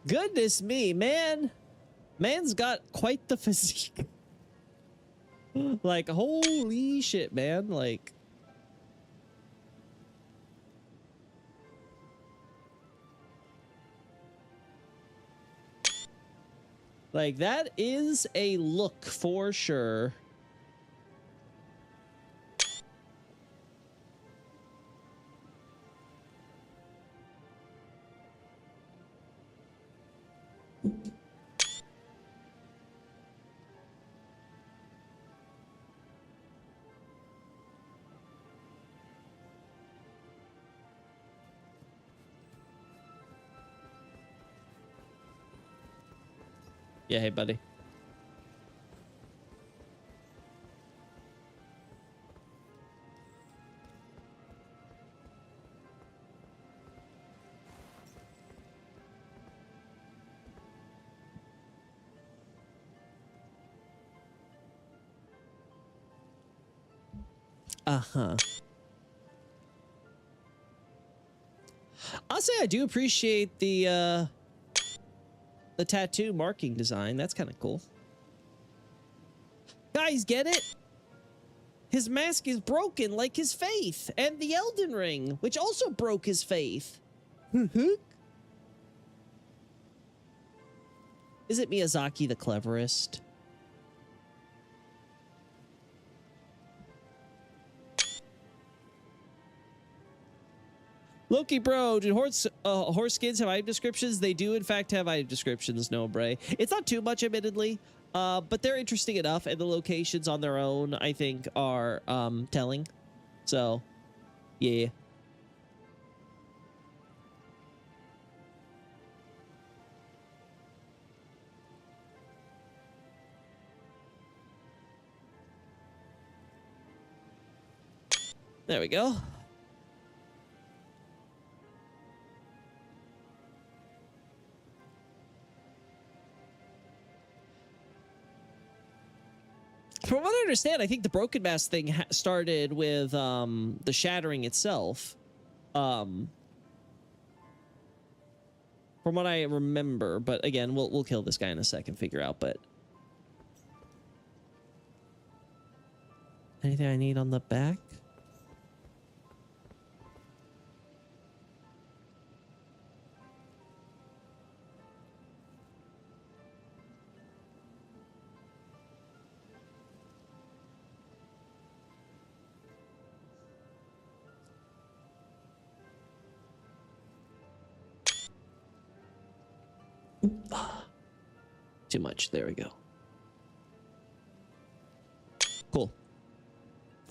Goodness me, man. Man's got quite the physique. Like, holy shit, man. Like, that is a look for sure. Yeah, hey, buddy. Uh-huh. I'll say I do appreciate the tattoo marking design. That's kind of cool. Guys, get it? His mask is broken like his faith, and the Elden Ring, which also broke his faith. Is it Miyazaki the cleverest? Loki, bro, do horse skins have item descriptions? They do, in fact, have item descriptions, no, Bray. It's not too much, admittedly, but they're interesting enough, and the locations on their own, I think, are telling. So, yeah. There we go. From what I understand, I think the Broken Mask thing started with the shattering itself. From what I remember, but again, we'll kill this guy in a second, figure out. But anything I need on the back? Too much. There we go. Cool.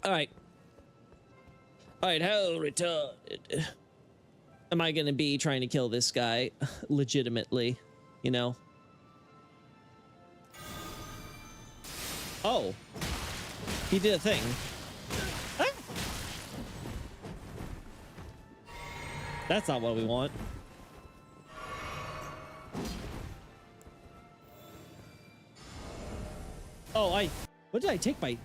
All right. All right, how retarded am I going to be trying to kill this guy legitimately, you know? Oh. He did a thing. Ah! That's not what we want. Oh, what did I take my...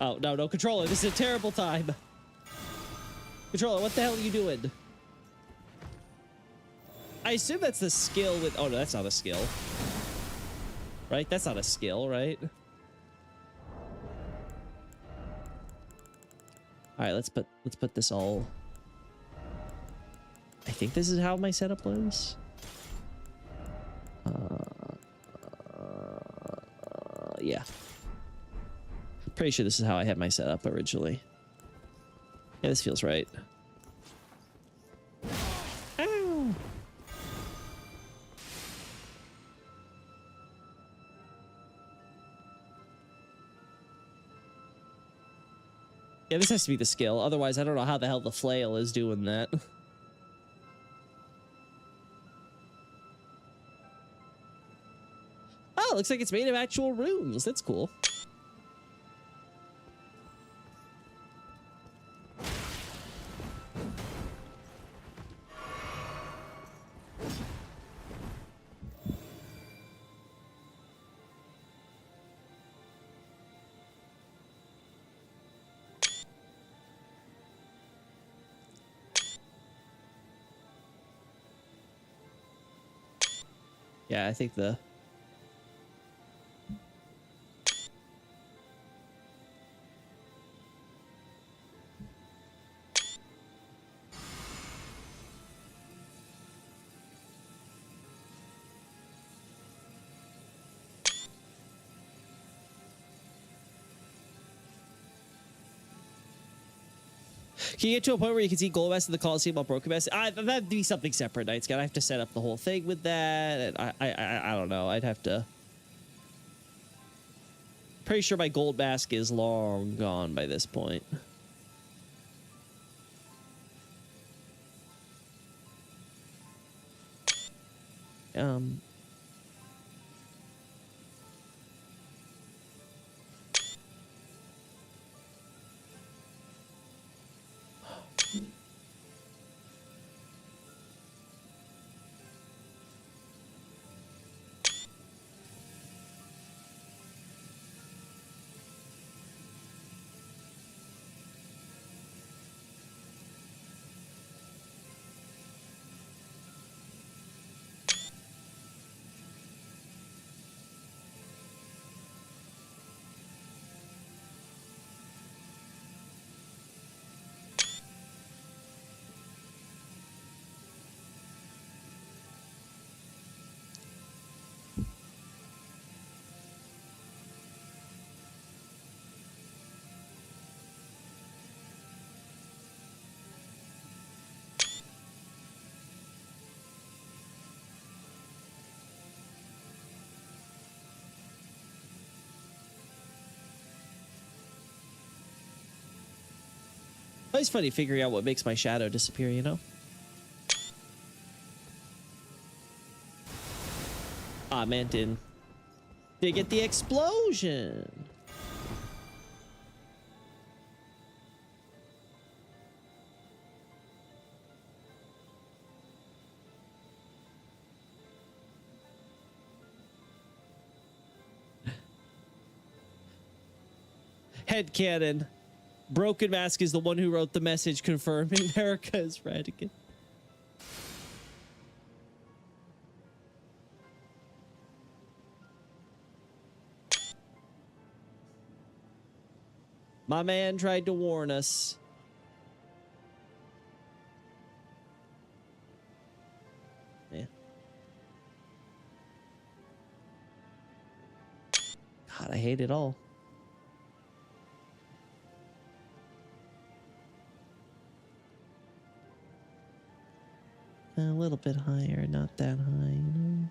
Oh, no, controller, this is a terrible time. Controller, what the hell are you doing? I assume that's the skill with... Oh, no, that's not a skill. Right? That's not a skill, right? All right, let's put this all... I think this is how my setup was. Yeah. Pretty sure this is how I had my setup originally. Yeah, this feels right. Ow! Yeah, this has to be the skill. Otherwise, I don't know how the hell the flail is doing that. Oh, it looks like it's made of actual runes. That's cool. Yeah, I think the... Can you get to a point where you can see Gold Mask in the Coliseum while Broken Mask? That'd be something separate, Night Scout. I have to set up the whole thing with that. And I don't know. I'd have to... Pretty sure my Gold Mask is long gone by this point. It's funny figuring out what makes my shadow disappear, you know? Ah, man, didn't get the explosion. Headcanon. Broken Mask is the one who wrote the message confirming America is Radigan. My man tried to warn us. Yeah. God, I hate it all. A little bit higher, not that high, you know?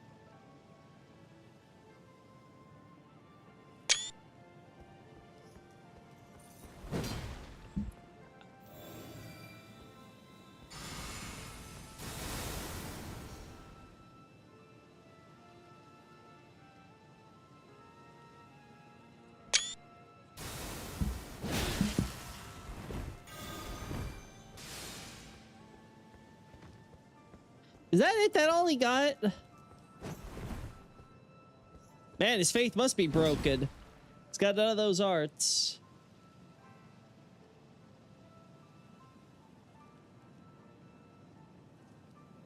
Is that it? That all he got? Man, his faith must be broken. It's got none of those arts.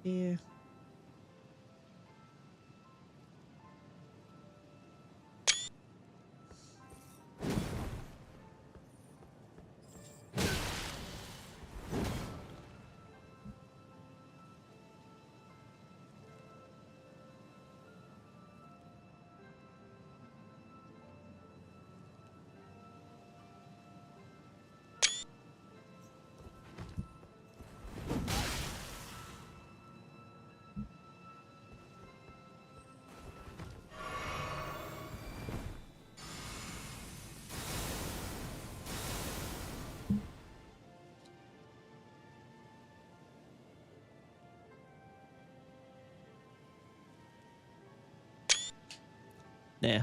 Yeah. Yeah.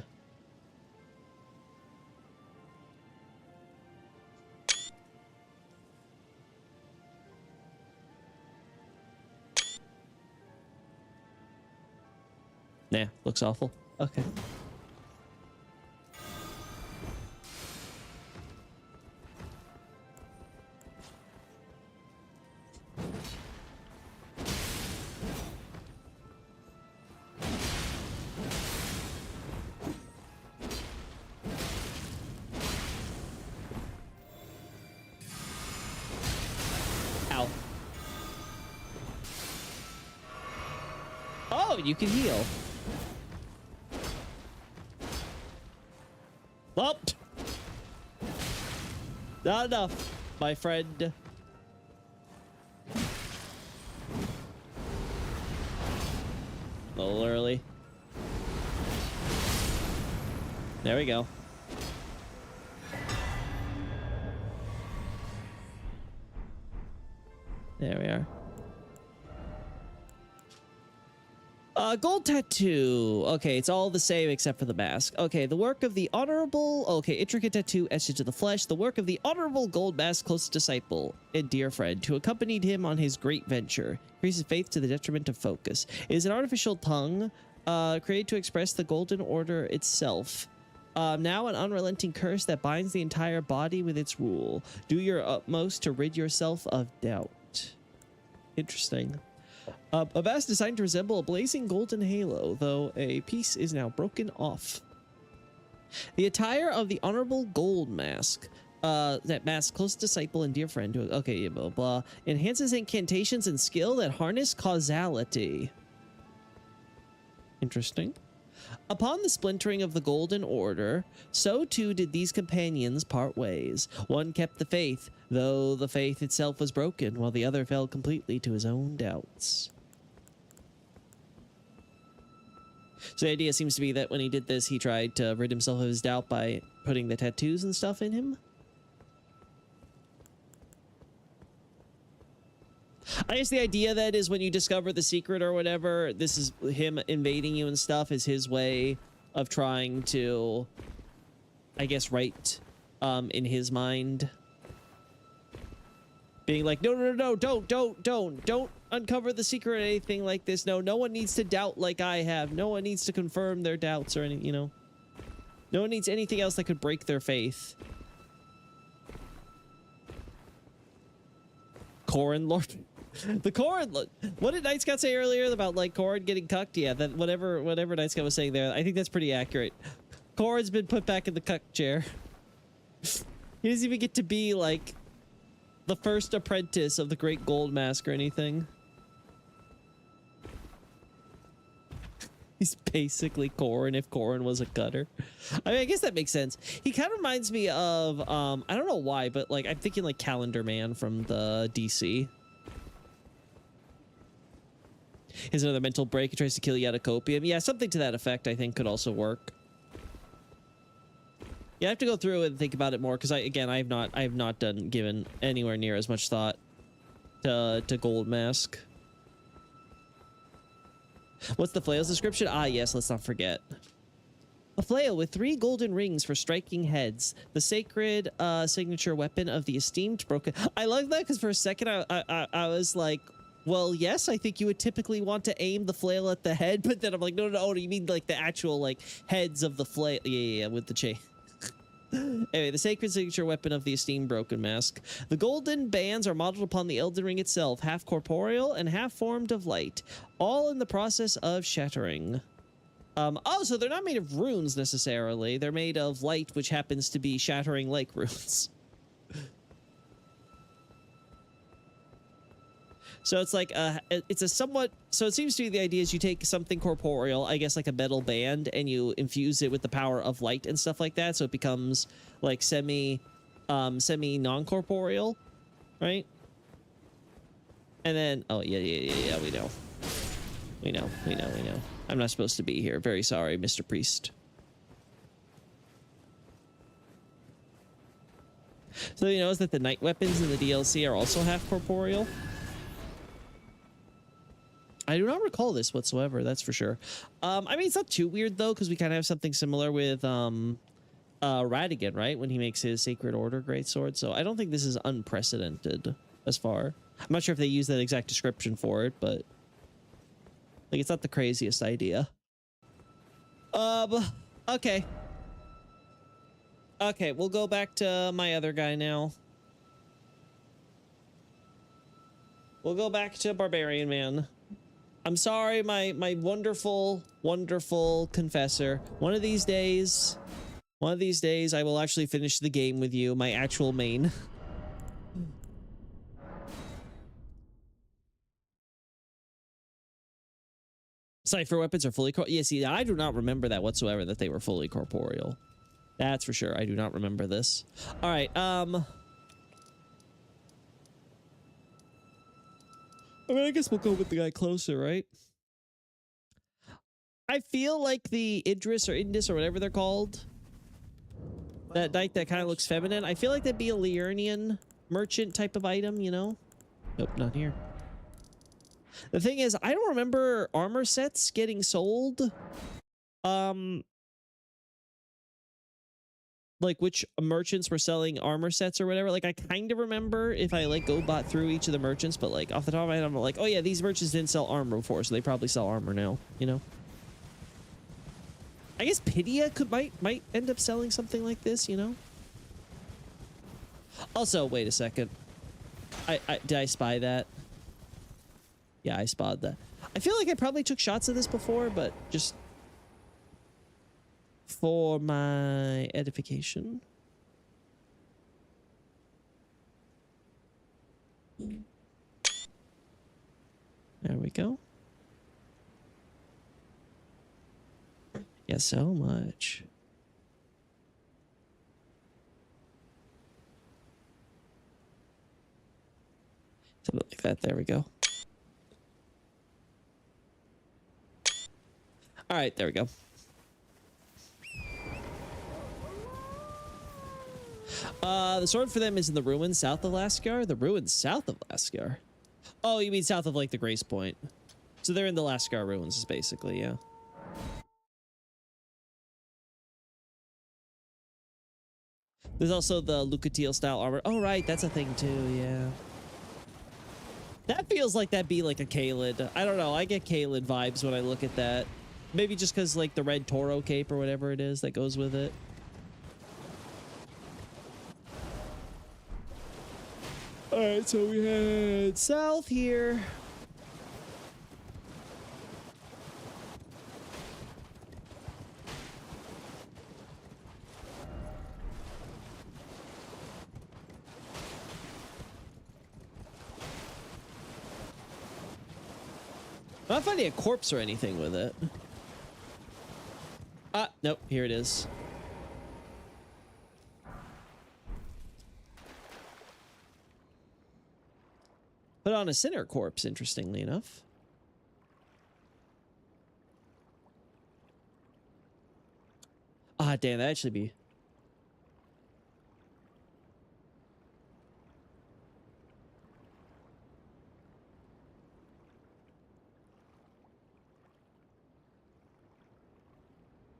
Yeah, looks awful. Okay. Oh, you can heal. Well, not enough, my friend. A little early. There we go. There we are. Gold tattoo. Okay, it's all the same except for the mask. Okay, the work of the honorable... Okay, intricate tattoo etched into the flesh. The work of the honorable gold mask close disciple and dear friend who accompanied him on his great venture. Increases faith to the detriment of focus. It is an artificial tongue created to express the golden order itself. Now an unrelenting curse that binds the entire body with its rule. Do your utmost to rid yourself of doubt. Interesting. A mask designed to resemble a blazing golden halo, though a piece is now broken off. The attire of the honorable gold mask. That mask close disciple and dear friend. Okay, blah, blah. Enhances incantations and skill that harness causality. Interesting. Upon the splintering of the Golden Order, so too did these companions part ways. One kept the faith, though the faith itself was broken, while the other fell completely to his own doubts. So the idea seems to be that when he did this, he tried to rid himself of his doubt by putting the tattoos and stuff in him. I guess the idea that is when you discover the secret or whatever, this is him invading you and stuff is his way of trying to, I guess, right in his mind. Being like, no, don't uncover the secret or anything like this. No one needs to doubt like I have. No one needs to confirm their doubts or anything, you know. No one needs anything else that could break their faith. Corrin Lord. The Corrin, what did Night Scout say earlier about like Corrin getting cucked? Yeah, that whatever Night Scout was saying there, I think that's pretty accurate. Corrin's been put back in the cuck chair. He doesn't even get to be like the first apprentice of the Great Gold Mask or anything. He's basically Corrin if Corrin was a gutter. I mean, I guess that makes sense. He kind of reminds me of I don't know why, but like I'm thinking like Calendar Man from the DC. Here's another mental break. He tries to kill you out of copium. Yeah, something to that effect I think could also work. Yeah, I have to go through and think about it more because I have not given anywhere near as much thought to Gold Mask. What's the flail's description? Ah, yes, let's not forget. A flail with 3 golden rings for striking heads. The sacred signature weapon of the esteemed broken. I love that because for a second I was like, well, yes, I think you would typically want to aim the flail at the head, but then I'm like, no, you mean like the actual like heads of the flail? Yeah, with the chain. Anyway, the sacred signature weapon of the esteemed broken mask. The golden bands are modeled upon the Elden Ring itself, half corporeal and half formed of light, all in the process of shattering. Oh, so they're not made of runes necessarily. They're made of light, which happens to be shattering like runes. So it's like it's a somewhat, so it seems to be the idea is you take something corporeal, I guess like a metal band, and you infuse it with the power of light and stuff like that, so it becomes like semi non-corporeal, right? And then, oh yeah, we know. I'm not supposed to be here. Very sorry, Mr. Priest. So you notice that the night weapons in the DLC are also half corporeal. I do not recall this whatsoever, that's for sure. I mean, it's not too weird, though, because we kind of have something similar with Radigan, right? When he makes his Sacred Order Greatsword. So I don't think this is unprecedented as far. I'm not sure if they use that exact description for it, but like, it's not the craziest idea. Okay. Okay, we'll go back to my other guy now. We'll go back to Barbarian Man. I'm sorry, my wonderful, wonderful confessor. One of these days, I will actually finish the game with you, my actual main. Cypher weapons are fully yeah, see, I do not remember that whatsoever, that they were fully corporeal. That's for sure. I do not remember this. All right, I mean, I guess we'll go with the guy closer, right? I feel like the Idris or Indus or whatever they're called, that knight that kind of looks feminine, I feel like that'd be a Liurnian merchant type of item, you know? Nope, not here. The thing is, I don't remember armor sets getting sold. Like which merchants were selling armor sets or whatever. Like I kind of remember if I like go bot through each of the merchants, but like off the top of my head, I'm like, oh yeah, these merchants didn't sell armor before, so they probably sell armor now, you know? I guess Pydia might end up selling something like this, you know? Also, wait a second. Did I spy that? Yeah, I spotted that. I feel like I probably took shots of this before, but just for my edification. There we go. Yeah, so much. Something like that. There we go. All right, there we go. The sword for them is in the ruins south of Lascar. The ruins south of Lascar. Oh, you mean south of like the Grace Point. So they're in the Lascar ruins, basically, yeah. There's also the Lucatiel style armor. Oh, right, that's a thing too, yeah. That feels like that'd be like a Caelid. I don't know, I get Caelid vibes when I look at that. Maybe just because like the red Toro cape or whatever it is that goes with it. Alright, so we head south here. I'm not finding a corpse or anything with it. Ah, nope, here it is. Put on a sinner corpse, interestingly enough. Ah, damn, that'd actually be...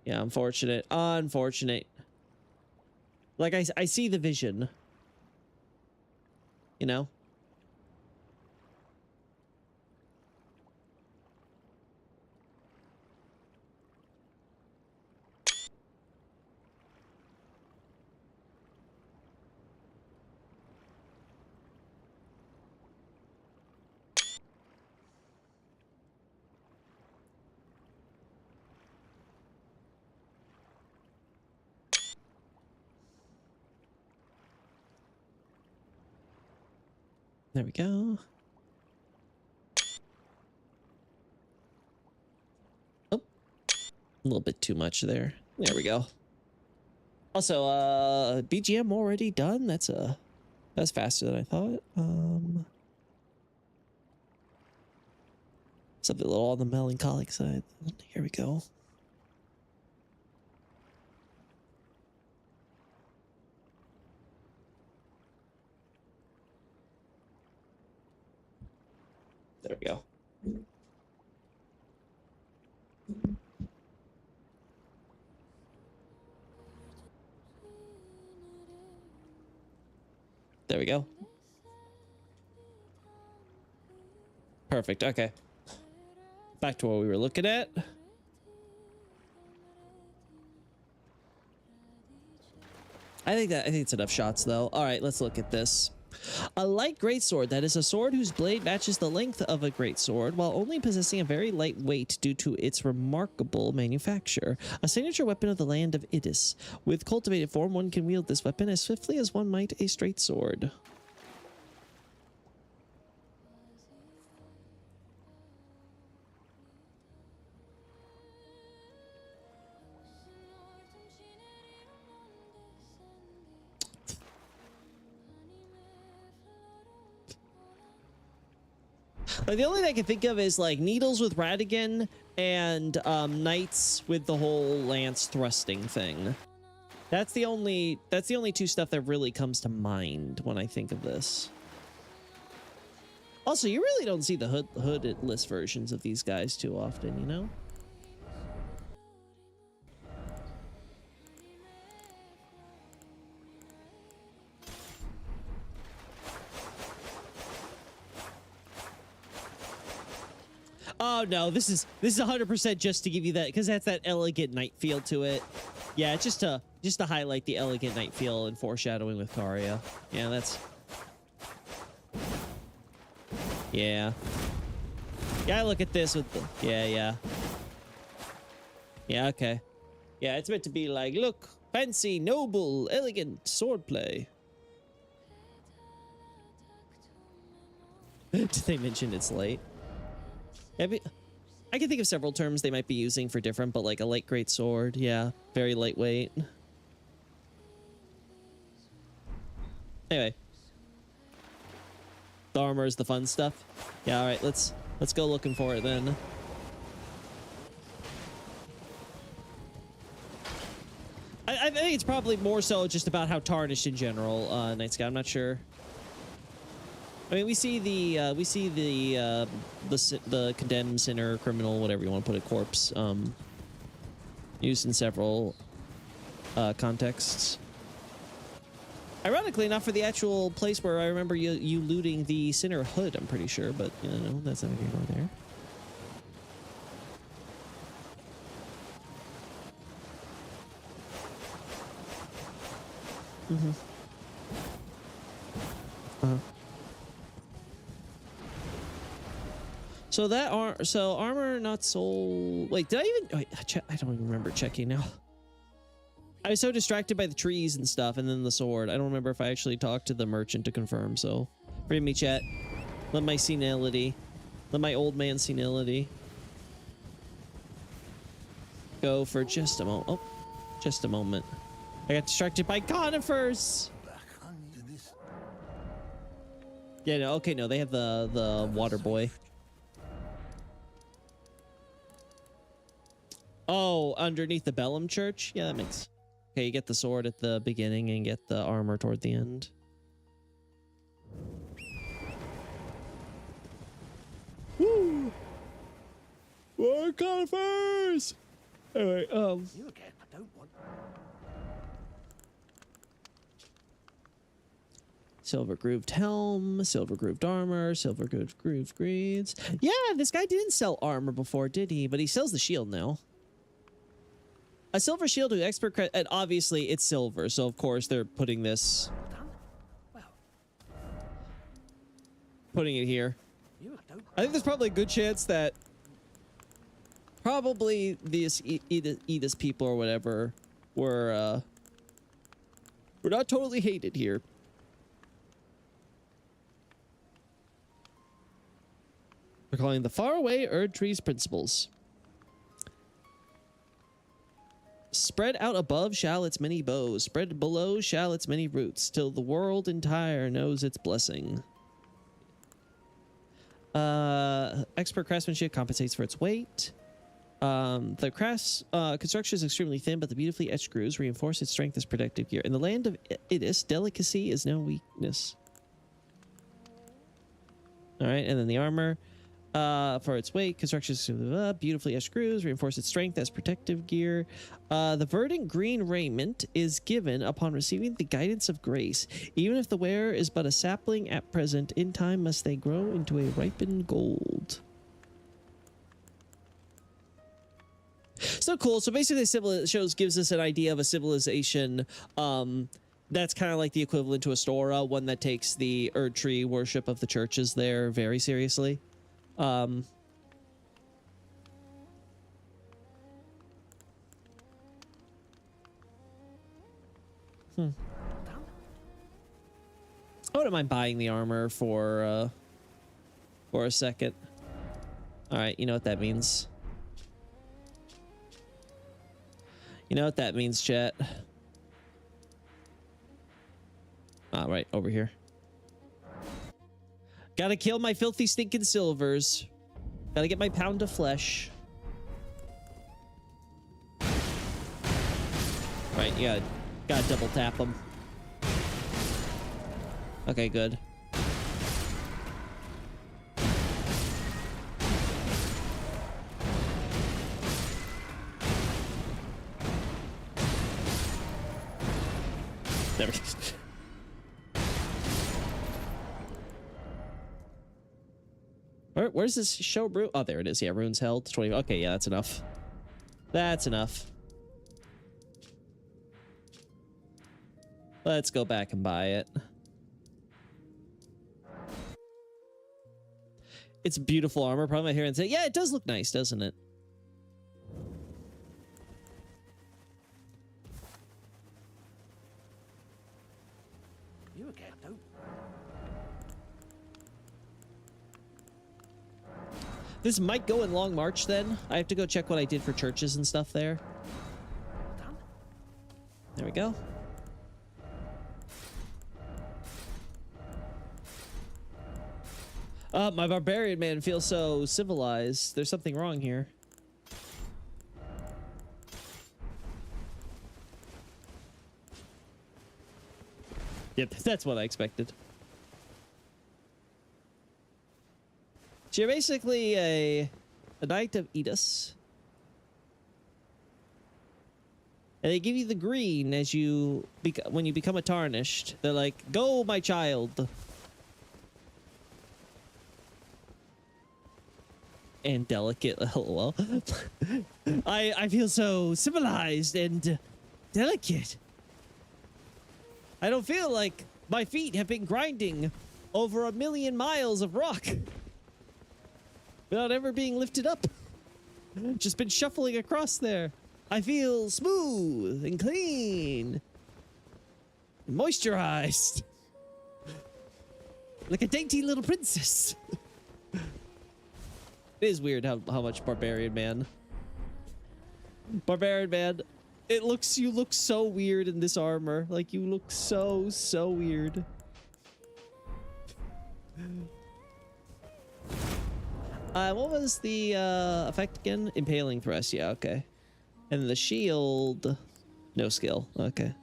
Yeah, unfortunate. Unfortunate. Like, I see the vision. You know? There we go. Oh, a little bit too much there. There we go. Also, BGM already done. That's faster than I thought. Something a little on the melancholic side. Here we go. There we go. There we go. Perfect. Okay. Back to what we were looking at. I think it's enough shots though. All right, let's look at this. A light greatsword. That is a sword whose blade matches the length of a greatsword while only possessing a very light weight due to its remarkable manufacture. A signature weapon of the land of Idis. With cultivated form, one can wield this weapon as swiftly as one might a straight sword. Like, the only thing I can think of is like Needles with Radigan and Knights with the whole lance thrusting thing. That's the only two stuff that really comes to mind when I think of this. Also, you really don't see the hoodless versions of these guys too often, you know? Oh no, this is 100% just to give you that, because that's that elegant knight feel to it. Yeah, just to highlight the elegant knight feel and foreshadowing with Karia. Yeah, that's. Yeah. Yeah, I look at this with the. Yeah. Yeah, okay. Yeah, it's meant to be like, look, fancy, noble, elegant swordplay. Did they mention it's light? I can think of several terms they might be using for different, but like a light great sword, yeah, very lightweight. Anyway, the armor is the fun stuff. Yeah, all right, let's go looking for it then. I think it's probably more so just about how tarnished in general, Night Sky. I'm not sure. I mean, we see the condemned sinner, criminal, whatever you want to put it, corpse, used in several contexts. Ironically, not for the actual place where I remember you looting the sinner hood. I'm pretty sure, but you know that's not here nor there. Mm-hmm. So that armor not sold. Wait, did I even? Wait, I don't even remember checking now. I was so distracted by the trees and stuff, and then the sword. I don't remember if I actually talked to the merchant to confirm. So, forgive me, chat. Let my senility, let my old man senility go for just a moment. Oh, just a moment. I got distracted by conifers. Yeah, no, okay, no, they have the water boy. Oh, underneath the Bellum Church? Yeah, that makes... Okay, you get the sword at the beginning and get the armor toward the end. Woo! More conifers! Anyway, You again, I don't want... Silver grooved helm, silver grooved armor, silver grooved greaves. Yeah, this guy didn't sell armor before, did he? But he sells the shield now. A silver shield with expert credit, and obviously it's silver, so of course they're putting this, putting it here. I think there's probably a good chance that probably these Edis people or whatever were not totally hated here. We're calling the faraway Erdtree's principles. Spread out above shall its many boughs, spread below shall its many roots, till the world entire knows its blessing. Expert craftsmanship compensates for its weight. The construction is extremely thin, but the beautifully etched grooves reinforce its strength as protective gear. In the land of Idis, delicacy is no weakness. All right, and then the armor. For its weight, construction beautifully etched grooves reinforce its strength as protective gear. The verdant green raiment is given upon receiving the guidance of grace. Even if the wearer is but a sapling at present, in time must they grow into a ripened gold. So cool. So basically, the gives us an idea of a civilization that's kind of like the equivalent to Astora, one that takes the Erdtree worship of the churches there very seriously. I wouldn't mind buying the armor for a second. All right, you know what that means. You know what that means, chat. All right, over here. Gotta kill my filthy stinking silvers. Gotta get my pound of flesh. Right, yeah. Gotta double tap them. Okay, good. There we go. Where's this show rune? Oh, there it is. Yeah, runes held. 20. Okay, yeah, that's enough. That's enough. Let's go back and buy it. It's beautiful armor. Probably might hear and say, yeah, it does look nice, doesn't it? You again, though. This might go in Long March then. I have to go check what I did for churches and stuff there. Done. There we go. My barbarian man feels so civilized. There's something wrong here. Yep, that's what I expected. So you're basically a Knight of Edus. And they give you the green as you when you become a tarnished. They're like, "Go, my child." And delicate. Lol. I feel so civilized and delicate. I don't feel like my feet have been grinding over 1,000,000 miles of rock without ever being lifted up. Just been shuffling across there. I feel smooth and clean. Moisturized. Like a dainty little princess. It is weird how much Barbarian Man. Barbarian Man, you look so weird in this armor. Like, you look so weird. What was the effect again? Impaling thrust, yeah, okay. And the shield, no skill, okay.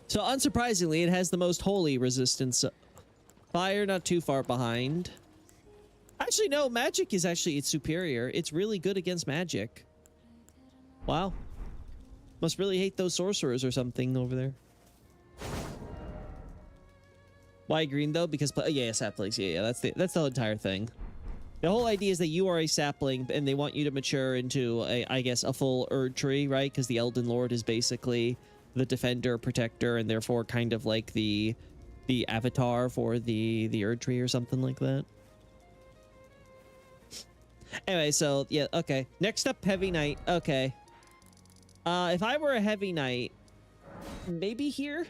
So unsurprisingly, it has the most holy resistance. Fire not too far behind. Actually, no, magic is actually its superior. It's really good against magic. Wow. Must really hate those sorcerers or something over there. Why green though? Because yeah, saplings. Yeah, that's the entire thing. The whole idea is that you are a sapling and they want you to mature into I guess a full Erd tree, right? Because the Elden Lord is basically the defender, protector, and therefore kind of like the avatar for the Erd tree or something like that. Anyway, so yeah, okay. Next up, Heavy Knight. Okay. If I were a Heavy Knight, maybe here.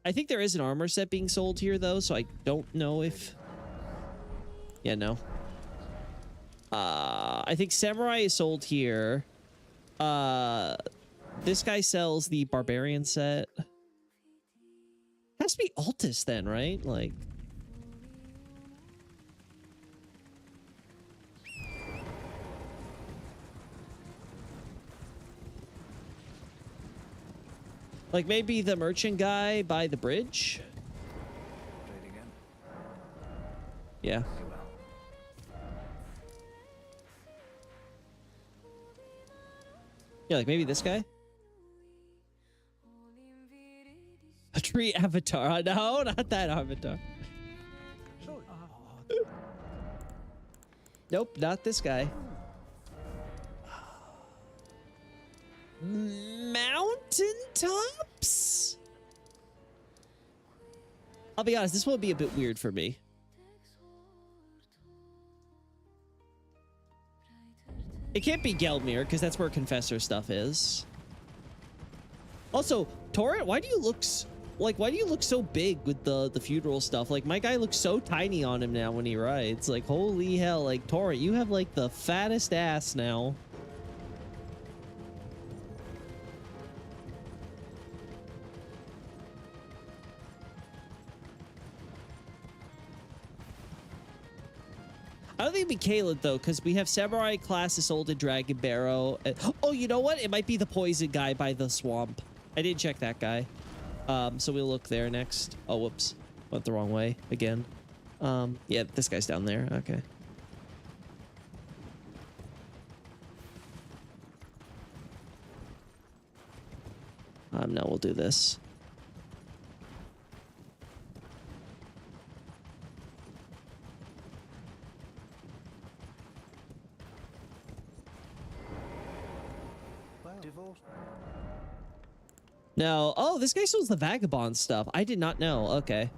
I think there is an armor set being sold here though, so I don't know if. Yeah, no. I think Samurai is sold here. This guy sells the Barbarian set. Has to be Altus then, right? Like. Like maybe the merchant guy by the bridge? Trade again. Yeah. Very well. Yeah, like maybe this guy? A tree avatar. No, not that avatar. Nope, not this guy. Mountaintops? I'll be honest, this will be a bit weird for me. It can't be Gelmir, because that's where Confessor stuff is. Also, Torrent, why do you look... like, why do you look so big with the funeral stuff? Like, my guy looks so tiny on him now when he rides. Like, holy hell. Like, Torrent, you have, like, the fattest ass now. I don't think it'd be Caleb, though, because we have Samurai Class, Assaulted Dragon Barrow. Oh, you know what? It might be the poison guy by the swamp. I did check that guy. So we'll look there next. Oh, whoops. Went the wrong way again. Yeah, this guy's down there. Okay. No, we'll do this. Divorce. No. Oh, this guy sells the vagabond stuff. I did not know. Okay.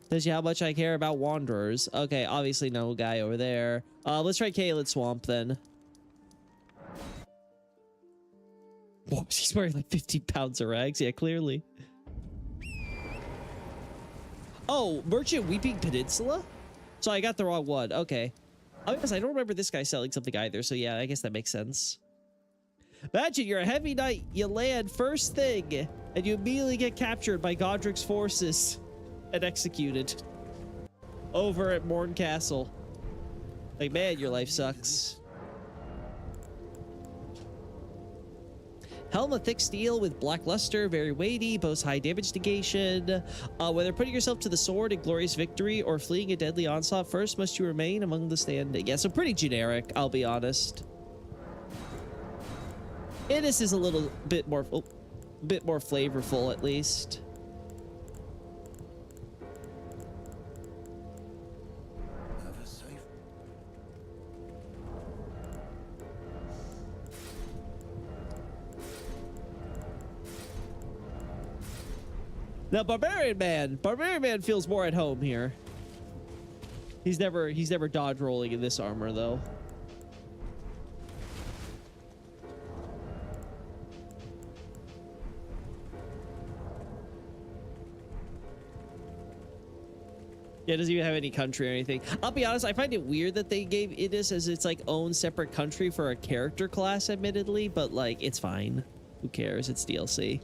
Tells you how much I care about wanderers. Okay, obviously no guy over there. Let's try Caelid Swamp then. Whoa, he's wearing like 50 pounds of rags. Yeah, clearly. Oh, Merchant Weeping Peninsula? So I got the wrong one. Okay. Oh, because I don't remember this guy selling something either. So yeah, I guess that makes sense. Imagine you're a heavy knight, you land first thing, and you immediately get captured by Godric's forces and executed over at Morn Castle. Like, man, your life sucks. Helm of thick steel with black luster, very weighty, boasts high damage negation. Whether putting yourself to the sword in glorious victory or fleeing a deadly onslaught, first must you remain among the standing. Yeah, so pretty generic, I'll be honest. This is a little bit more, flavorful at least. Now, Barbarian Man feels more at home here. He's never dodge rolling in this armor though. Yeah, it doesn't even have any country or anything. I'll be honest, I find it weird that they gave Idis as its like own separate country for a character class, admittedly, but like it's fine. Who cares? It's DLC.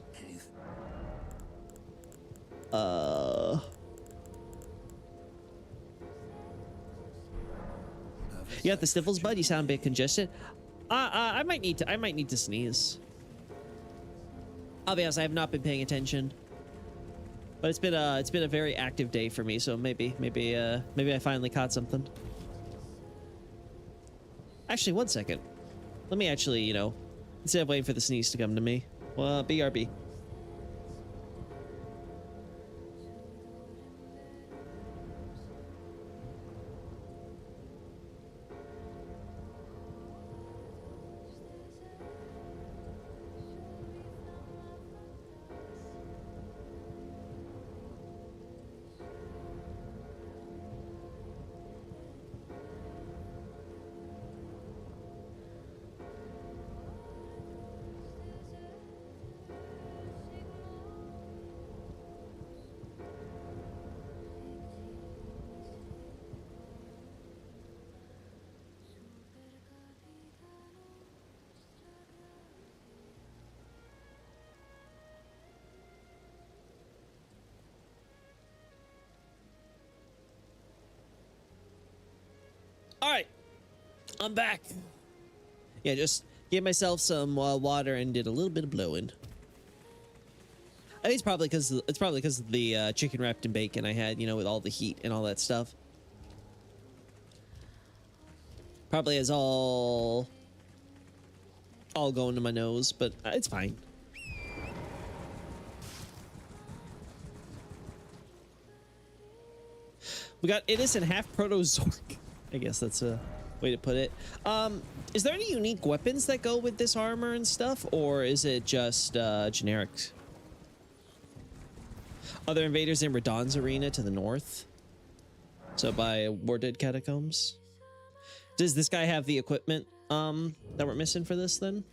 You got the sniffles, bud? You sound a bit congested. I might need to sneeze. I'll be honest, I have not been paying attention. But it's been a very active day for me, so maybe I finally caught something. Actually, one second. Let me actually, you know, instead of waiting for the sneeze to come to me. Well, BRB. All right, I'm back. Yeah, just gave myself some water and did a little bit of blowing. I think it's probably because of the chicken wrapped in bacon I had, you know, with all the heat and all that stuff. Probably is all going to my nose, but it's fine. We got Idis and half Proto-Zork. I guess that's a way to put it. Is there any unique weapons that go with this armor and stuff, or is it just generic? Other invaders in Radahn's arena to the north? So by Warded Catacombs? Does this guy have the equipment that we're missing for this then?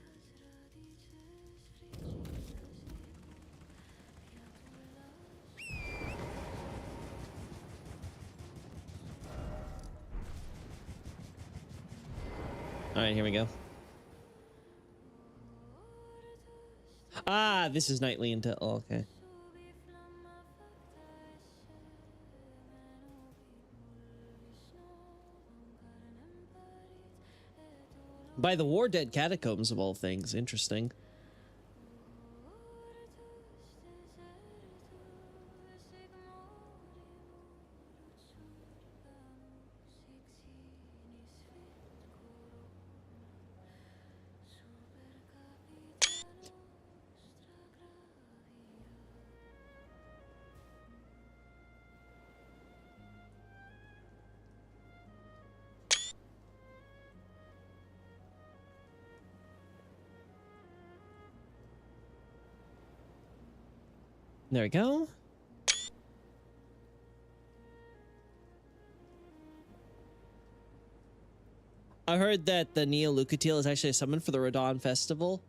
All right, here we go. Ah, this is nightly intel. Oh, okay. By the War Dead Catacombs of all things. Interesting. There we go. I heard that the Neo Lucatiel is actually a summon for the Radon Festival.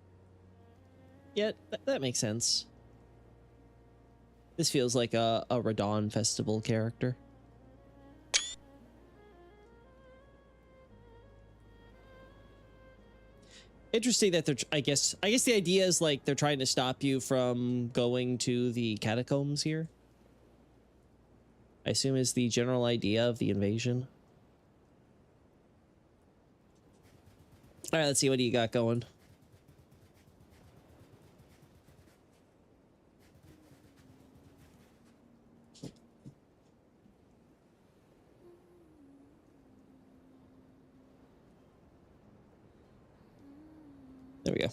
Yeah, that makes sense. This feels like a Radon Festival character. Interesting that they're, I guess the idea is like they're trying to stop you from going to the catacombs here. I assume is the general idea of the invasion. All right, let's see what you got going. There we go.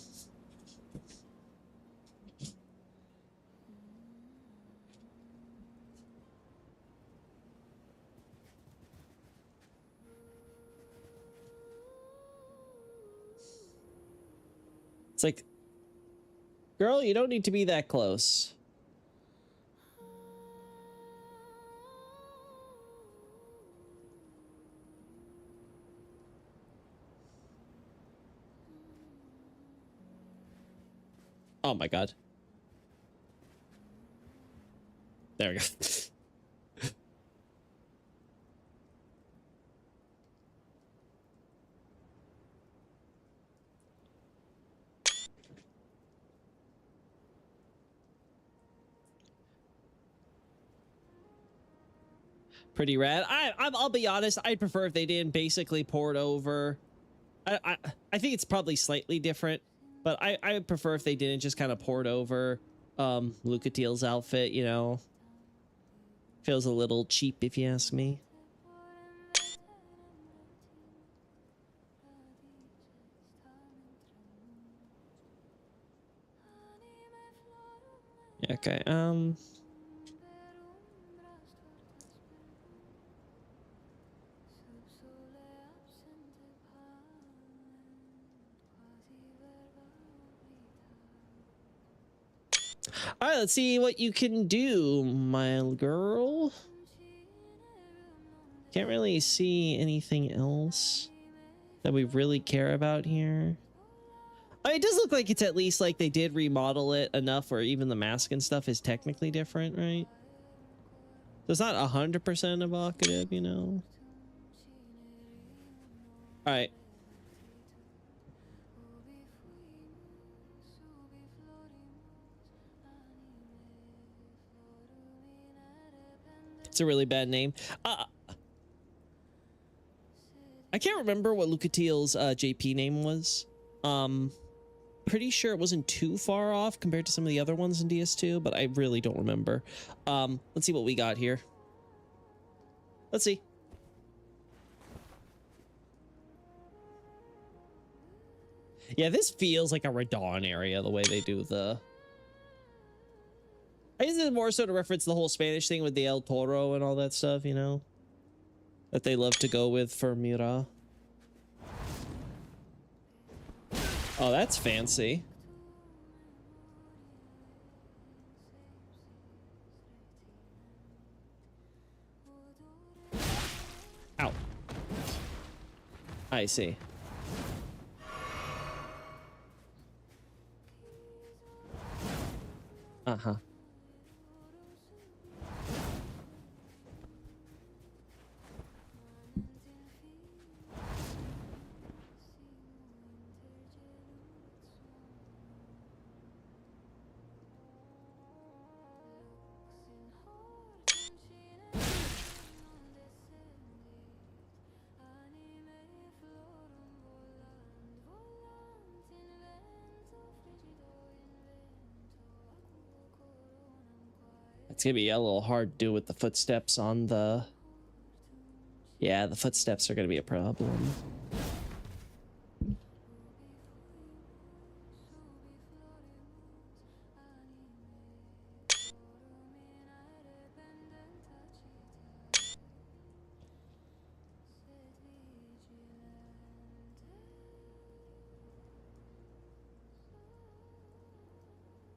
It's like, girl, you don't need to be that close. Oh my god. There we go. Pretty rad. I'll be honest, I'd prefer if they didn't basically port over. I think it's probably slightly different, but I would prefer if they didn't just kind of port over Lucatiel's outfit, you know. Feels a little cheap if you ask me. Okay, all right, let's see what you can do, my girl. Can't really see anything else that we really care about here. I mean, it does look like it's at least like they did remodel it enough where even the mask and stuff is technically different, right? So it's not 100% evocative, you know? All right. It's a really bad name. I can't remember what Lucatiel's JP name was. Pretty sure it wasn't too far off compared to some of the other ones in DS2, but I really don't remember. Let's see what we got here. Let's see. Yeah, this feels like a Radon area, the way they do the... I guess it's more so to reference the whole Spanish thing with the El Toro and all that stuff, you know? That they love to go with for Mira. Oh, that's fancy. Ow. I see. Uh-huh. gonna be a little hard to do with the footsteps on the... Yeah, the footsteps are gonna be a problem.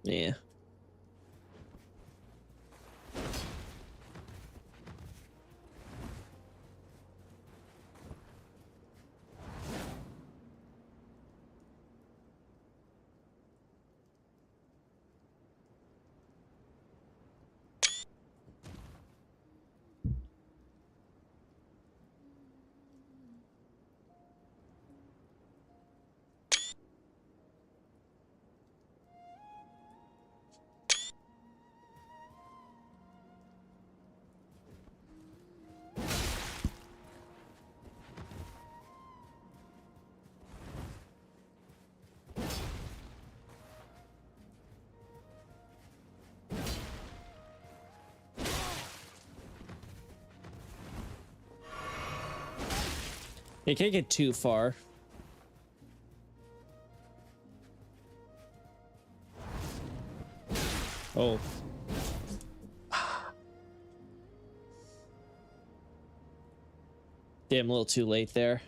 Yeah. You can't get too far. Oh. Damn, a little too late there.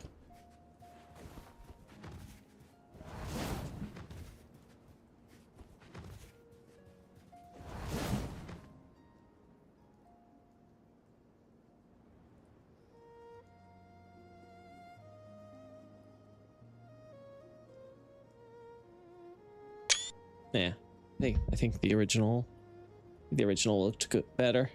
Yeah, I think the original looked good, better.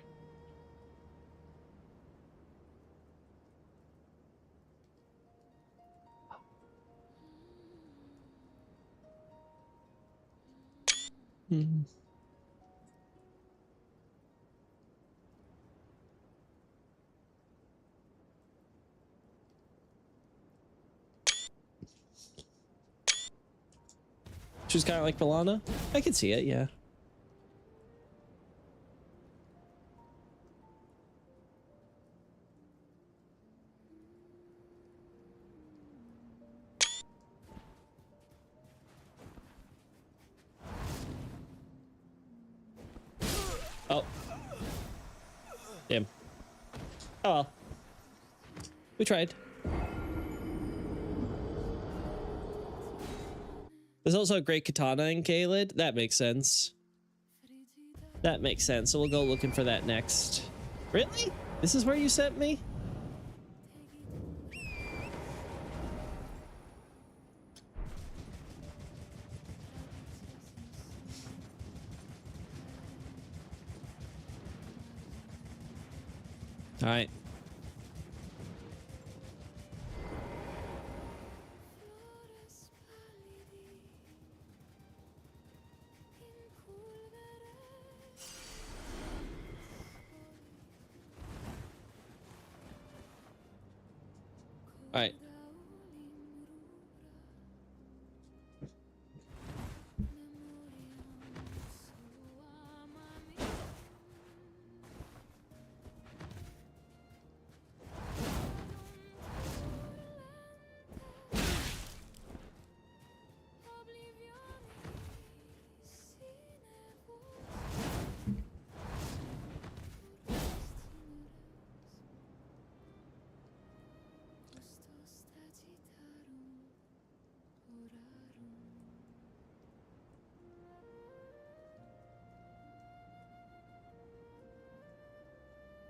Hmm. She's kind of like Milana. I can see it, yeah. Oh. Damn. Oh well. We tried. There's also a great katana in Caelid. That makes sense. That makes sense. So we'll go looking for that next. Really? This is where you sent me? All right. All right.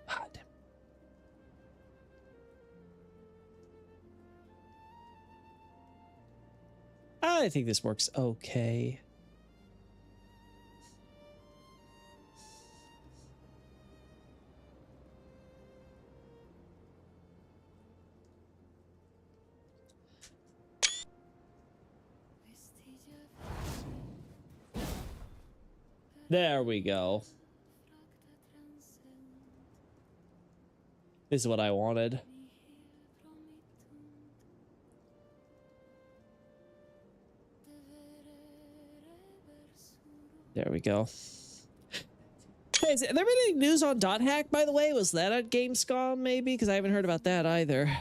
God. I think this works okay. There we go. This is what I wanted. There we go. Hey, Has there been any news on Dot Hack, by the way? Was that at Gamescom, maybe? Because I haven't heard about that either.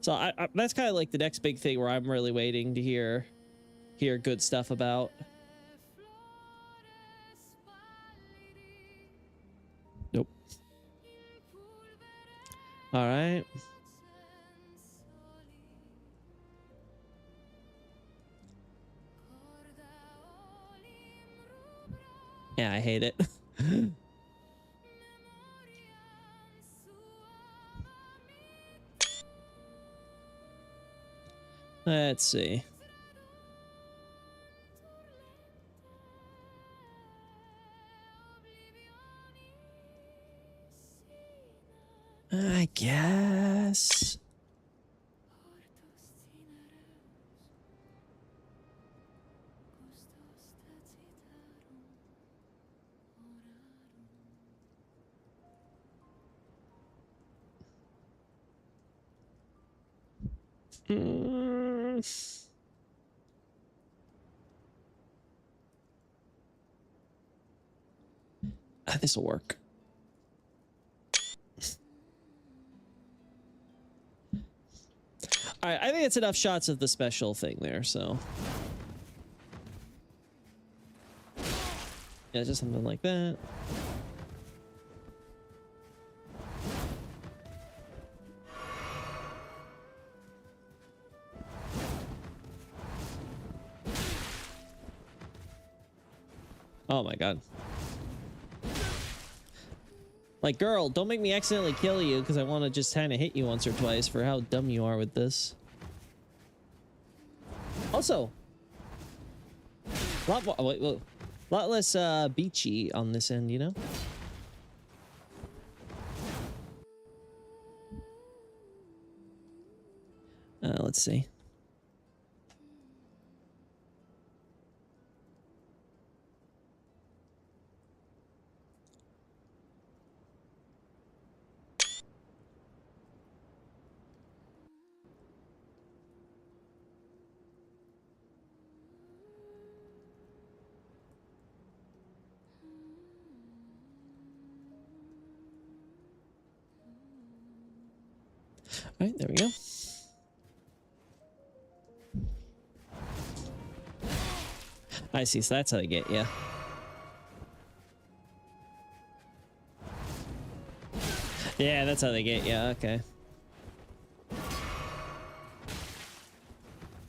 So that's kind of like the next big thing where I'm really waiting to hear good stuff about. Nope. All right. Yeah, I hate it. Let's see. I guess. This will work. All right, I think it's enough shots of the special thing there, so. Yeah, just something like that. Oh my god. Like, girl, don't make me accidentally kill you because I want to just kind of hit you once or twice for how dumb you are with this. Also, lot less beachy on this end, you know? Let's see. All right, there we go. I see, so that's how they get you. Yeah, that's how they get you, okay.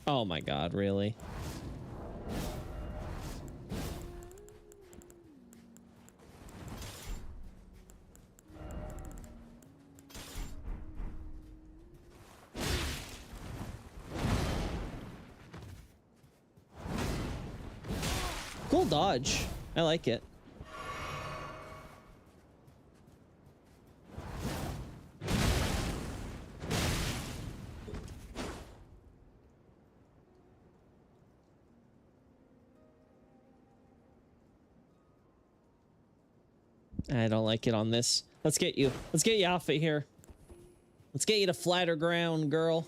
Oh my god, really? Cool dodge. I like it. I don't like it on this. Let's get you off of here. Let's get you to flatter ground, girl.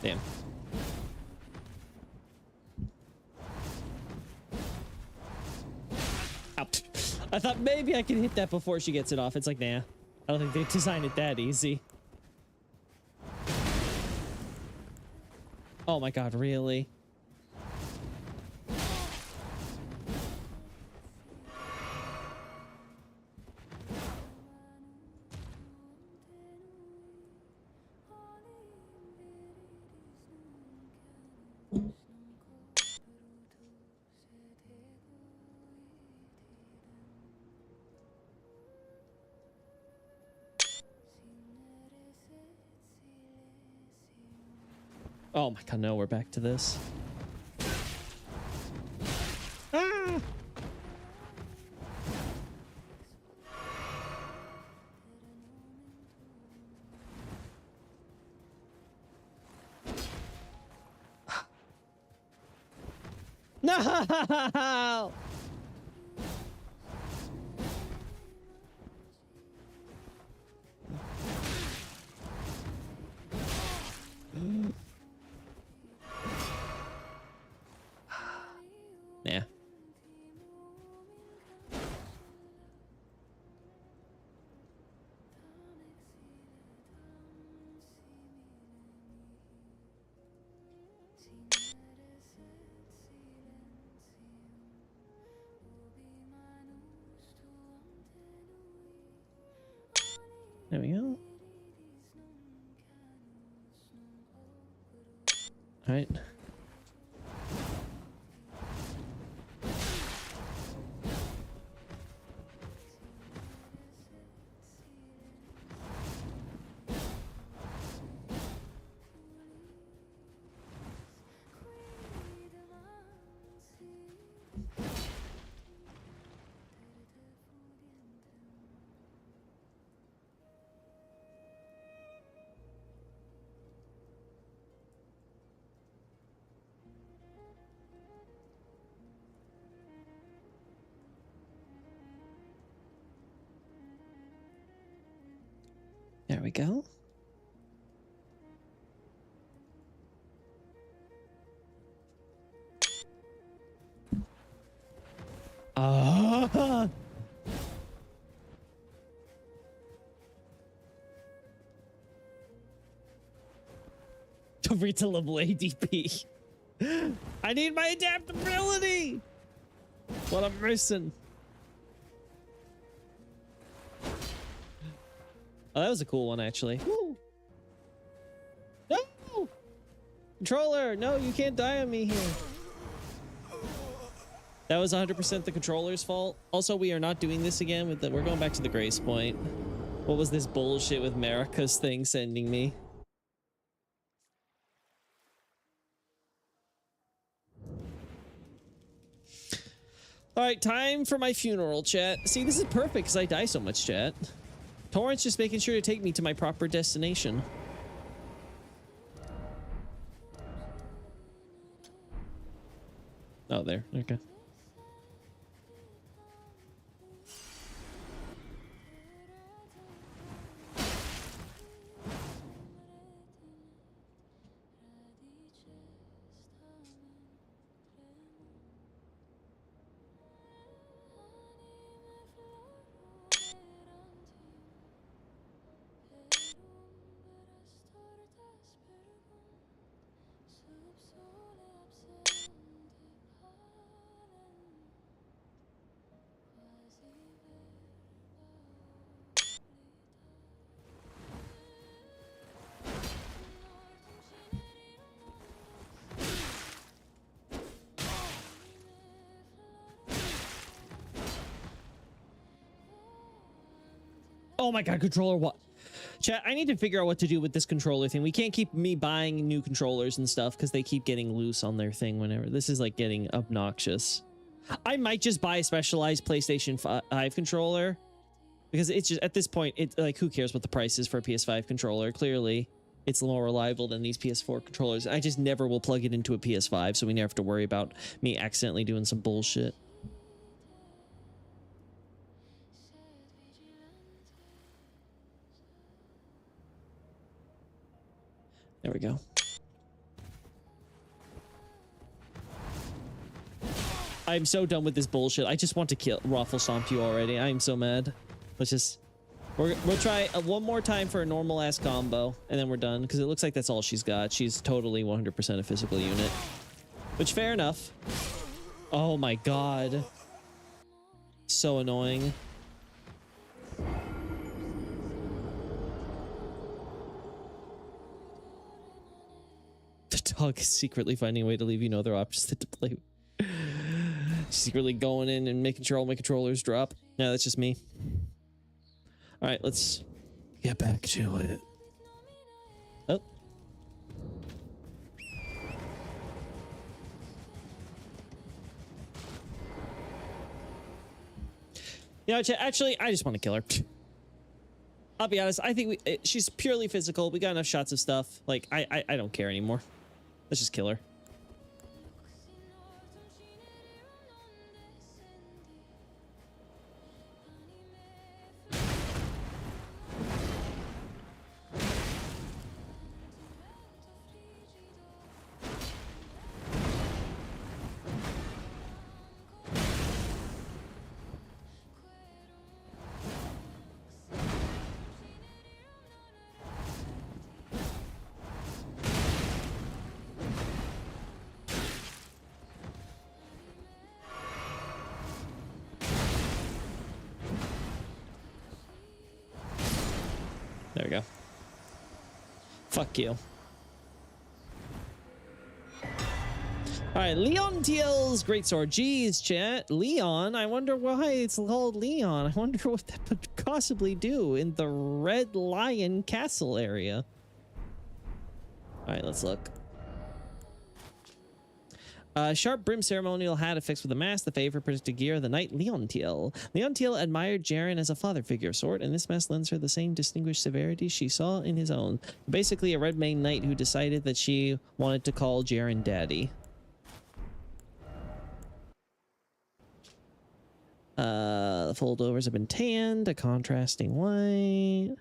Damn. Ow. I thought maybe I could hit that before she gets it off. It's like, nah. I don't think they designed it that easy. Oh my god, really? Oh my god, no, we're back to this. Ah! No! There we go. All right. There we go. Ah! To reach a level ADP. I need my adaptability. What I'm missing. Oh, that was a cool one, actually. Woo. No! Controller! No, you can't die on me here. That was 100% the controller's fault. Also, we are not doing this again. We're going back to the Grace Point. What was this bullshit with Marika's thing sending me? All right, time for my funeral, chat. See, this is perfect because I die so much, chat. Torrent's just making sure to take me to my proper destination. Oh, there. Okay. Oh my god, controller, what? Chat, I need to figure out what to do with this controller thing. We can't keep me buying new controllers and stuff because they keep getting loose on their thing whenever. This is like getting obnoxious. I might just buy a specialized PlayStation 5 controller because it's just, at this point, it's like, who cares what the price is for a PS5 controller? Clearly, it's more reliable than these PS4 controllers. I just never will plug it into a PS5, so we never have to worry about me accidentally doing some bullshit. There we go. I'm so done with this bullshit. I just want to kill Raffle Stomp you already. I am so mad. Let's just... We'll try one more time for a normal ass combo, and then we're done, because it looks like that's all she's got. She's totally 100% a physical unit. Which, fair enough. Oh my god. So annoying. The dog is secretly finding a way to leave you no other options than to play. Secretly going in and making sure all my controllers drop. No, that's just me. All right, let's get back to it. Oh. You know, actually, I just want to kill her. I'll be honest. I think she's purely physical. We got enough shots of stuff. Like, I don't care anymore. Let's just kill her. There we go. Fuck you. All right, Leontiel's greatsword. Jeez, chat. Leon. I wonder why it's called Leon. I wonder what that would possibly do in the Red Lion Castle area. All right, let's look. Sharp brim ceremonial hat affixed with a mask, the favorite protected gear of the knight Leontiel. Leontiel admired Jaren as a father figure of sort, and this mask lends her the same distinguished severity she saw in his own. Basically, a red mane knight who decided that she wanted to call Jaren daddy. The foldovers have been tanned, a contrasting white.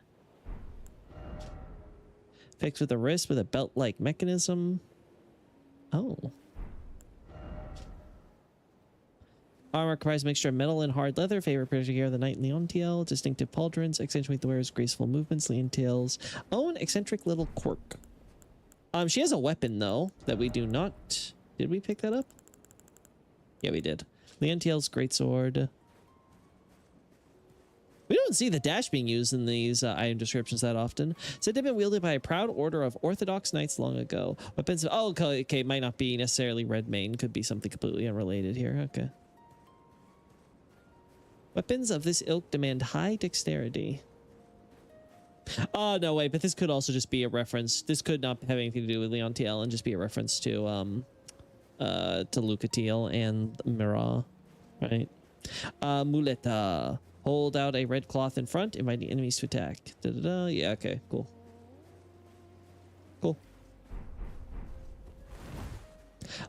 Fixed with a wrist with a belt-like mechanism. Oh. Armor comprised mixture of metal and hard leather. Favorite protected gear of the knight Leontiel. Distinctive pauldrons accentuate the wearer's graceful movements. Leontiel's own eccentric little quirk. She has a weapon though that we do not. Did we pick that up? Yeah, we did. Leontiel's greatsword. We don't see the dash being used in these item descriptions that often. Said to have been wielded by a proud order of Orthodox knights long ago. Weapons. Oh, okay. Might not be necessarily red mane. Could be something completely unrelated here. Okay. Weapons of this ilk demand high dexterity. Oh, no, wait, but this could also just be a reference. This could not have anything to do with Leontiel and just be a reference to Lucatiel and Mira, right? Muleta. Hold out a red cloth in front, inviting enemies to attack. Da-da-da. Yeah, okay, cool. Cool.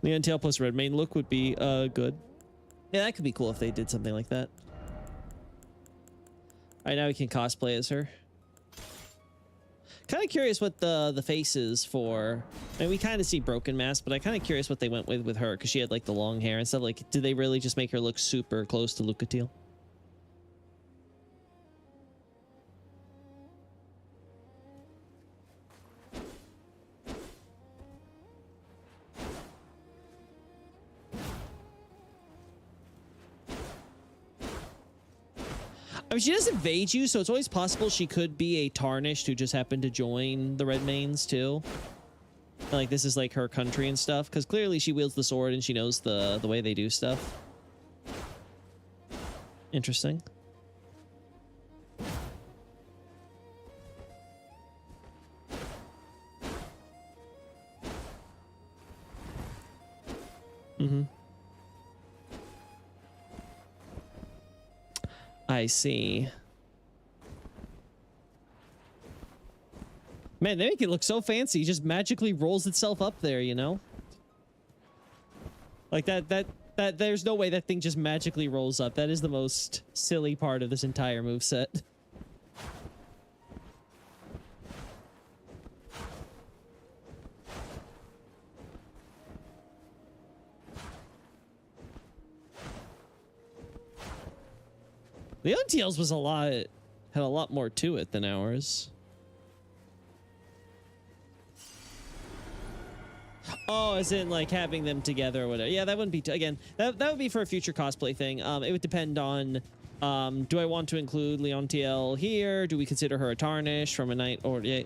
Leontiel plus red mane look would be good. Yeah, that could be cool if they did something like that. All right, now we can cosplay as her. Kind of curious what the face is for. I mean, we kind of see Broken Mask, but I'm kind of curious what they went with her because she had like the long hair and stuff. Like, did they really just make her look super close to Lucatiel? I mean, she doesn't evade you, so it's always possible she could be a Tarnished who just happened to join the Red Manes too. Like, this is like her country and stuff, because clearly she wields the sword and she knows the way they do stuff. Interesting. Mm-hmm. I see. Man, they make it look so fancy. It just magically rolls itself up there, you know? Like that there's no way that thing just magically rolls up. That is the most silly part of this entire moveset. Leontiel's was had a lot more to it than ours. Oh, as in like having them together or whatever. Yeah, that wouldn't be, again, that would be for a future cosplay thing. It would depend on, do I want to include Leontiel here? Do we consider her a Tarnished from a knight? Or, yeah,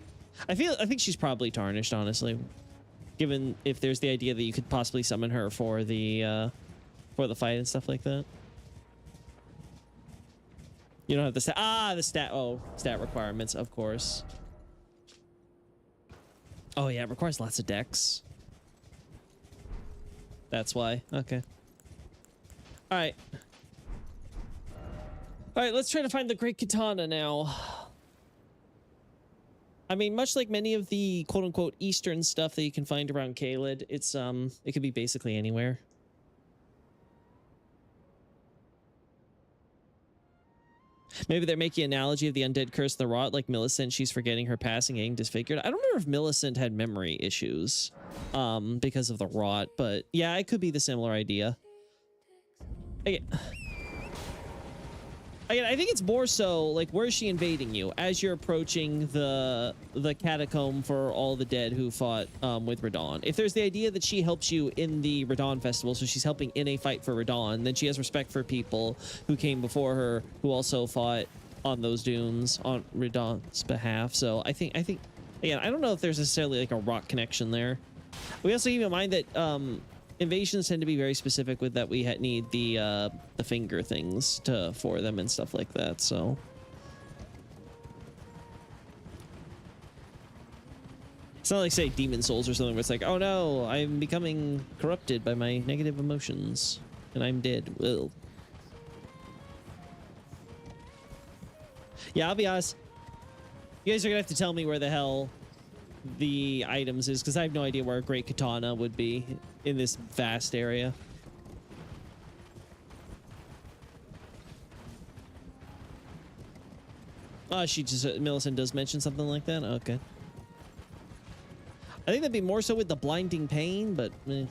I think she's probably Tarnished, honestly. Given if there's the idea that you could possibly summon her for the fight and stuff like that. You don't have the stat requirements, of course. Oh yeah, it requires lots of dex. That's why. Okay. All right. All right, let's try to find the Great Katana now. I mean, much like many of the quote-unquote Eastern stuff that you can find around Caelid, it's it could be basically anywhere. Maybe they're making an analogy of the undead curse of the rot, like Millicent. She's forgetting her passing, getting disfigured. I don't remember if Millicent had memory issues because of the rot, but yeah, it could be the similar idea. Again, I think it's more so like, where is she invading you as you're approaching the catacomb for all the dead who fought with Radahn? If there's the idea that she helps you in the Radahn festival, so she's helping in a fight for Radahn, then she has respect for people who came before her who also fought on those dunes on Redon's behalf. So I think again, I don't know if there's necessarily like a rock connection there. We also keep in mind that invasions tend to be very specific with that. We need the finger things for them and stuff like that. So it's not like, say, Demon Souls or something where it's like, oh no, I'm becoming corrupted by my negative emotions and I'm dead. Well, yeah, I'll be honest. You guys are gonna have to tell me where the hell the items is, because I have no idea where a Great Katana would be in this vast area. Oh, she just Millicent does mention something like that. Okay. I think that'd be more so with the blinding pain, but eh.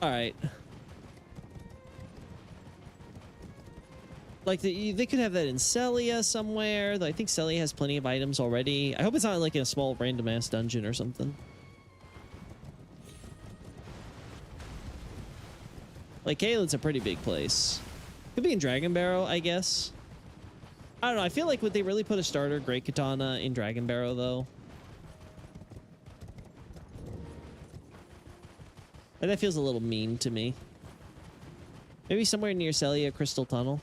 All right. Like they could have that in Celia somewhere. Though I think Celia has plenty of items already. I hope it's not like in a small random ass dungeon or something. Like Caelin's a pretty big place. Could be in Dragon Barrow, I guess. I don't know. I feel like would they really put a starter Great Katana in Dragon Barrow though? And that feels a little mean to me. Maybe somewhere near Celia Crystal Tunnel.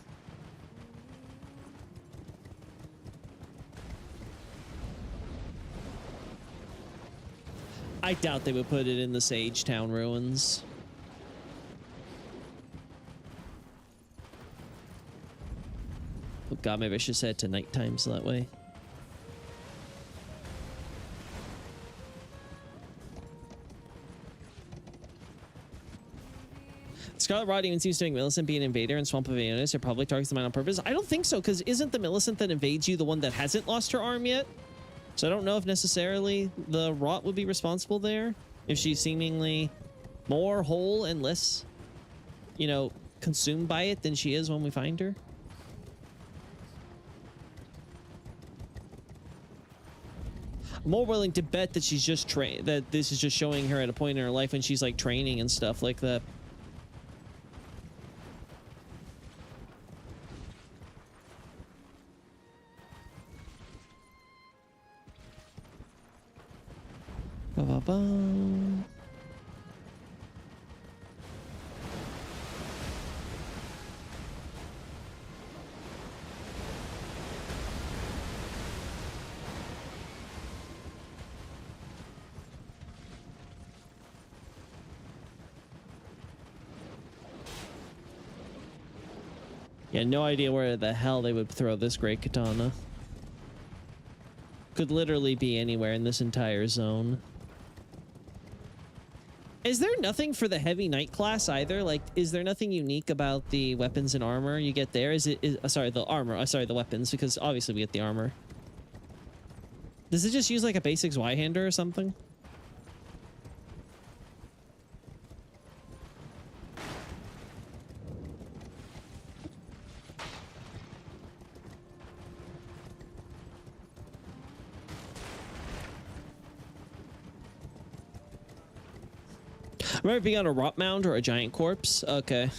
I doubt they would put it in the Sage Town ruins. Oh god, maybe I should set it to nighttime so that way. Scarlet Rot even seems to make Millicent be an invader and Swamp of Aeonis or probably targets the mine on purpose. I don't think so, because isn't the Millicent that invades you the one that hasn't lost her arm yet? So I don't know if necessarily the Rot would be responsible there. If she's seemingly more whole and less, you know, consumed by it than she is when we find her. I'm more willing to bet that she's just that this is just showing her at a point in her life when she's like training and stuff like that. Ba-ba-ba. Yeah, no idea where the hell they would throw this Great Katana. Could literally be anywhere in this entire zone. Is there nothing for the heavy knight class either? Like, is there nothing unique about the weapons and armor you get there? Sorry, the armor. Sorry, the weapons, because obviously we get the armor. Does it just use like a basic Zweihander or something? Remember being on a rot mound or a giant corpse? Okay.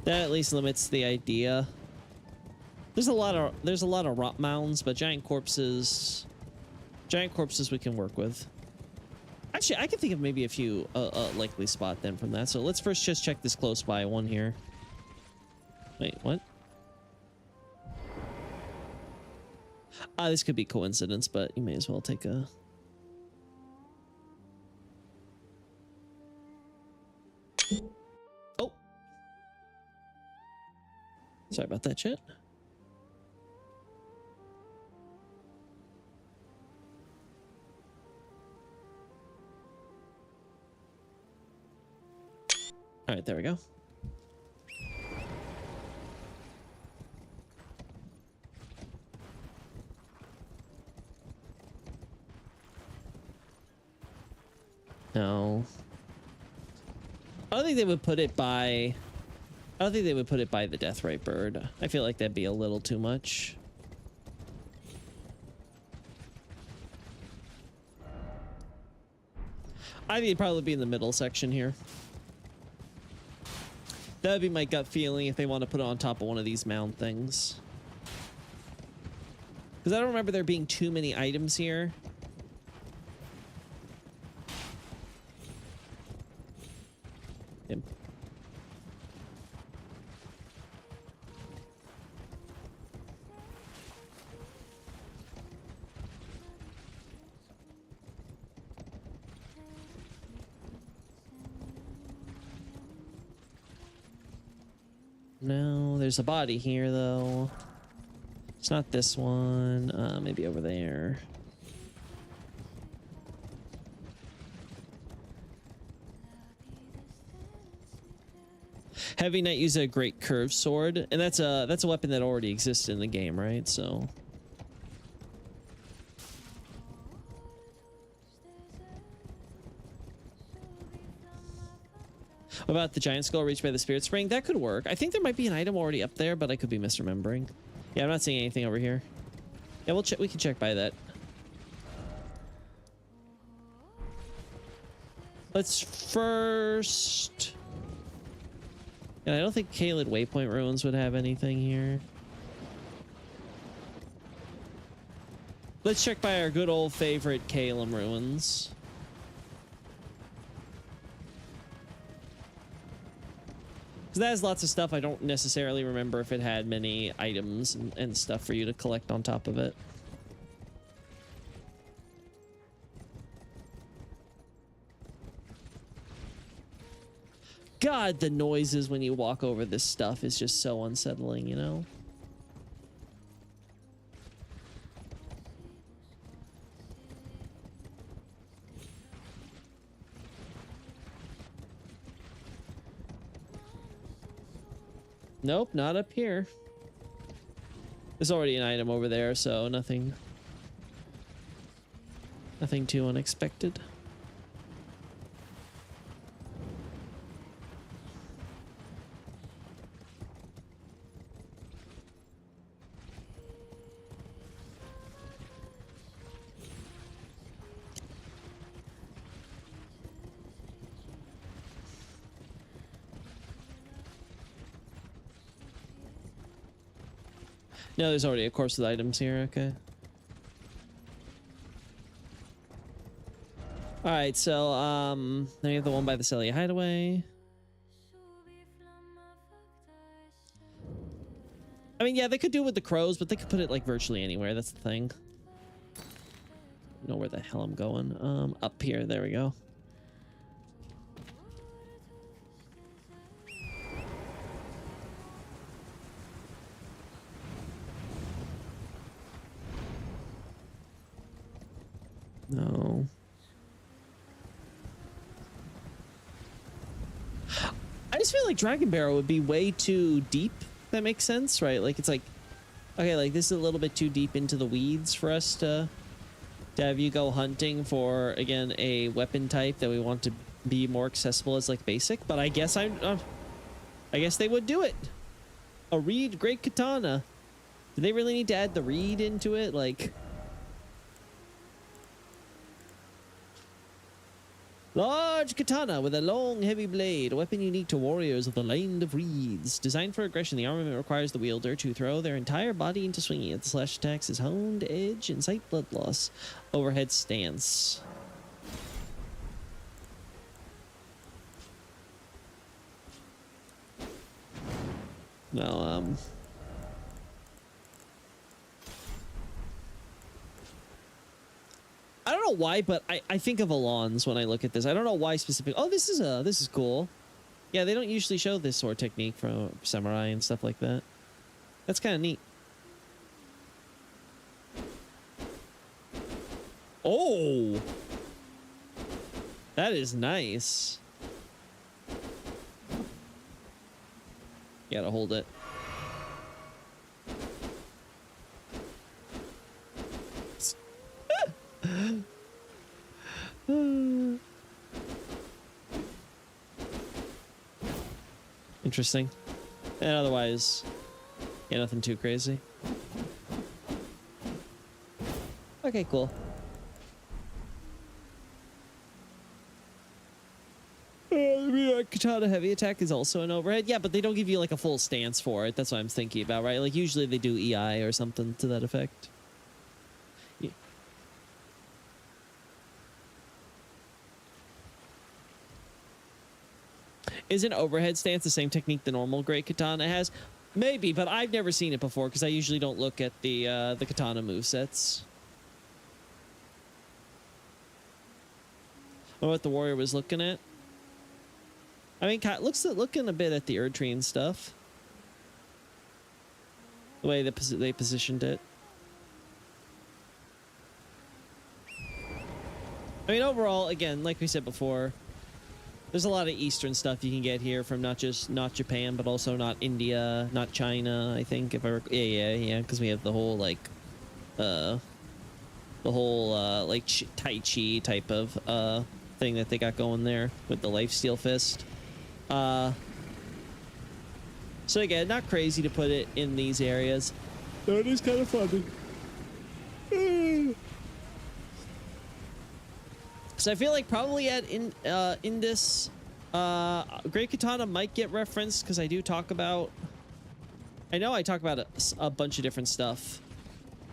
That at least limits the idea. There's a lot of rot mounds, but giant corpses we can work with. Actually, I can think of maybe a few likely spot then from that. So let's first just check this close by one here. Wait, what? This could be coincidence, but you may as well take a... Oh. Sorry about that, chat. All right, there we go. No. I don't think they would put it by... I don't think they would put it by the Deathrite Bird. I feel like that'd be a little too much. I think it'd probably be in the middle section here. That would be my gut feeling if they want to put it on top of one of these mound things. Because I don't remember there being too many items here. Yep. No, there's a body here though. It's not this one. Maybe over there. Heavy Knight uses a great curved sword, and that's a weapon that already exists in the game, right? So what about the giant skull reached by the spirit spring? That could work. I think there might be an item already up there, but I could be misremembering. Yeah, I'm not seeing anything over here. Yeah, we'll check. We can check by that. Let's first. Yeah, I don't think Caelid Waypoint Ruins would have anything here. Let's check by our good old favorite Caelum Ruins. Because that has lots of stuff. I don't necessarily remember if it had many items and stuff for you to collect on top of it. God, the noises when you walk over this stuff is just so unsettling, you know? Nope, not up here. There's already an item over there, so nothing too unexpected. No, there's already a corpse with items here. Okay. All right, so then you have the one by the Celia Hideaway. I mean, yeah, they could do it with the crows, but they could put it like virtually anywhere. That's the thing. I don't know where the hell I'm going. Up here. There we go. No. I just feel like Dragon Barrow would be way too deep. If that makes sense, right? Like it's like, okay, like this is a little bit too deep into the weeds for us to have you go hunting for, again, a weapon type that we want to be more accessible as like basic. But I guess I guess they would do it. A reed great katana. Do they really need to add the reed into it? Like. Large katana with a long, heavy blade, a weapon unique to warriors of the Land of Reeds. Designed for aggression, the armament requires the wielder to throw their entire body into swinging it. The slash attacks is honed, edge, incite blood loss. Overhead stance. No, I don't know why, but I think of Alans when I look at this. I don't know why specifically. Oh, this is cool. Yeah, they don't usually show this sword technique from samurai and stuff like that. That's kind of neat. Oh, that is nice. You gotta hold it. Interesting. And otherwise, yeah, nothing too crazy. Okay, cool. Katana heavy attack is also an overhead. Yeah, but they don't give you like a full stance for it. That's what I'm thinking about, right? Like usually they do EI or something to that effect. Yeah. Is an overhead stance the same technique the normal Great Katana has? Maybe, but I've never seen it before because I usually don't look at the Katana movesets. Or what the warrior was looking at. I mean, looking a bit at the Erdtree and stuff. The way they positioned it. I mean, overall, again, like we said before, there's a lot of Eastern stuff you can get here from not Japan, but also not India, not China, I think, if I yeah, because we have the whole, like, like, Tai Chi type of, thing that they got going there with the Lifesteal Fist. So again, not crazy to put it in these areas. Though it is kind of funny. So I feel like probably at Indus, Great Katana might get referenced because I do talk about. I know I talk about a bunch of different stuff,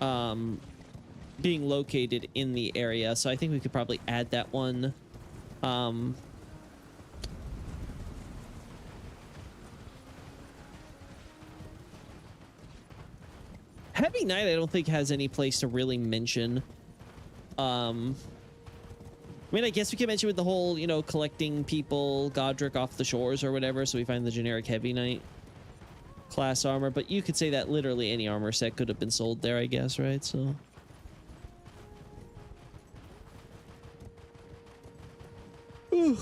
being located in the area. So I think we could probably add that one. Heavy Knight, I don't think has any place to really mention. I mean, I guess we can mention with the whole, you know, collecting people, Godric off the shores or whatever, so we find the generic Heavy Knight class armor, but you could say that literally any armor set could have been sold there, I guess, right? So... Ooh.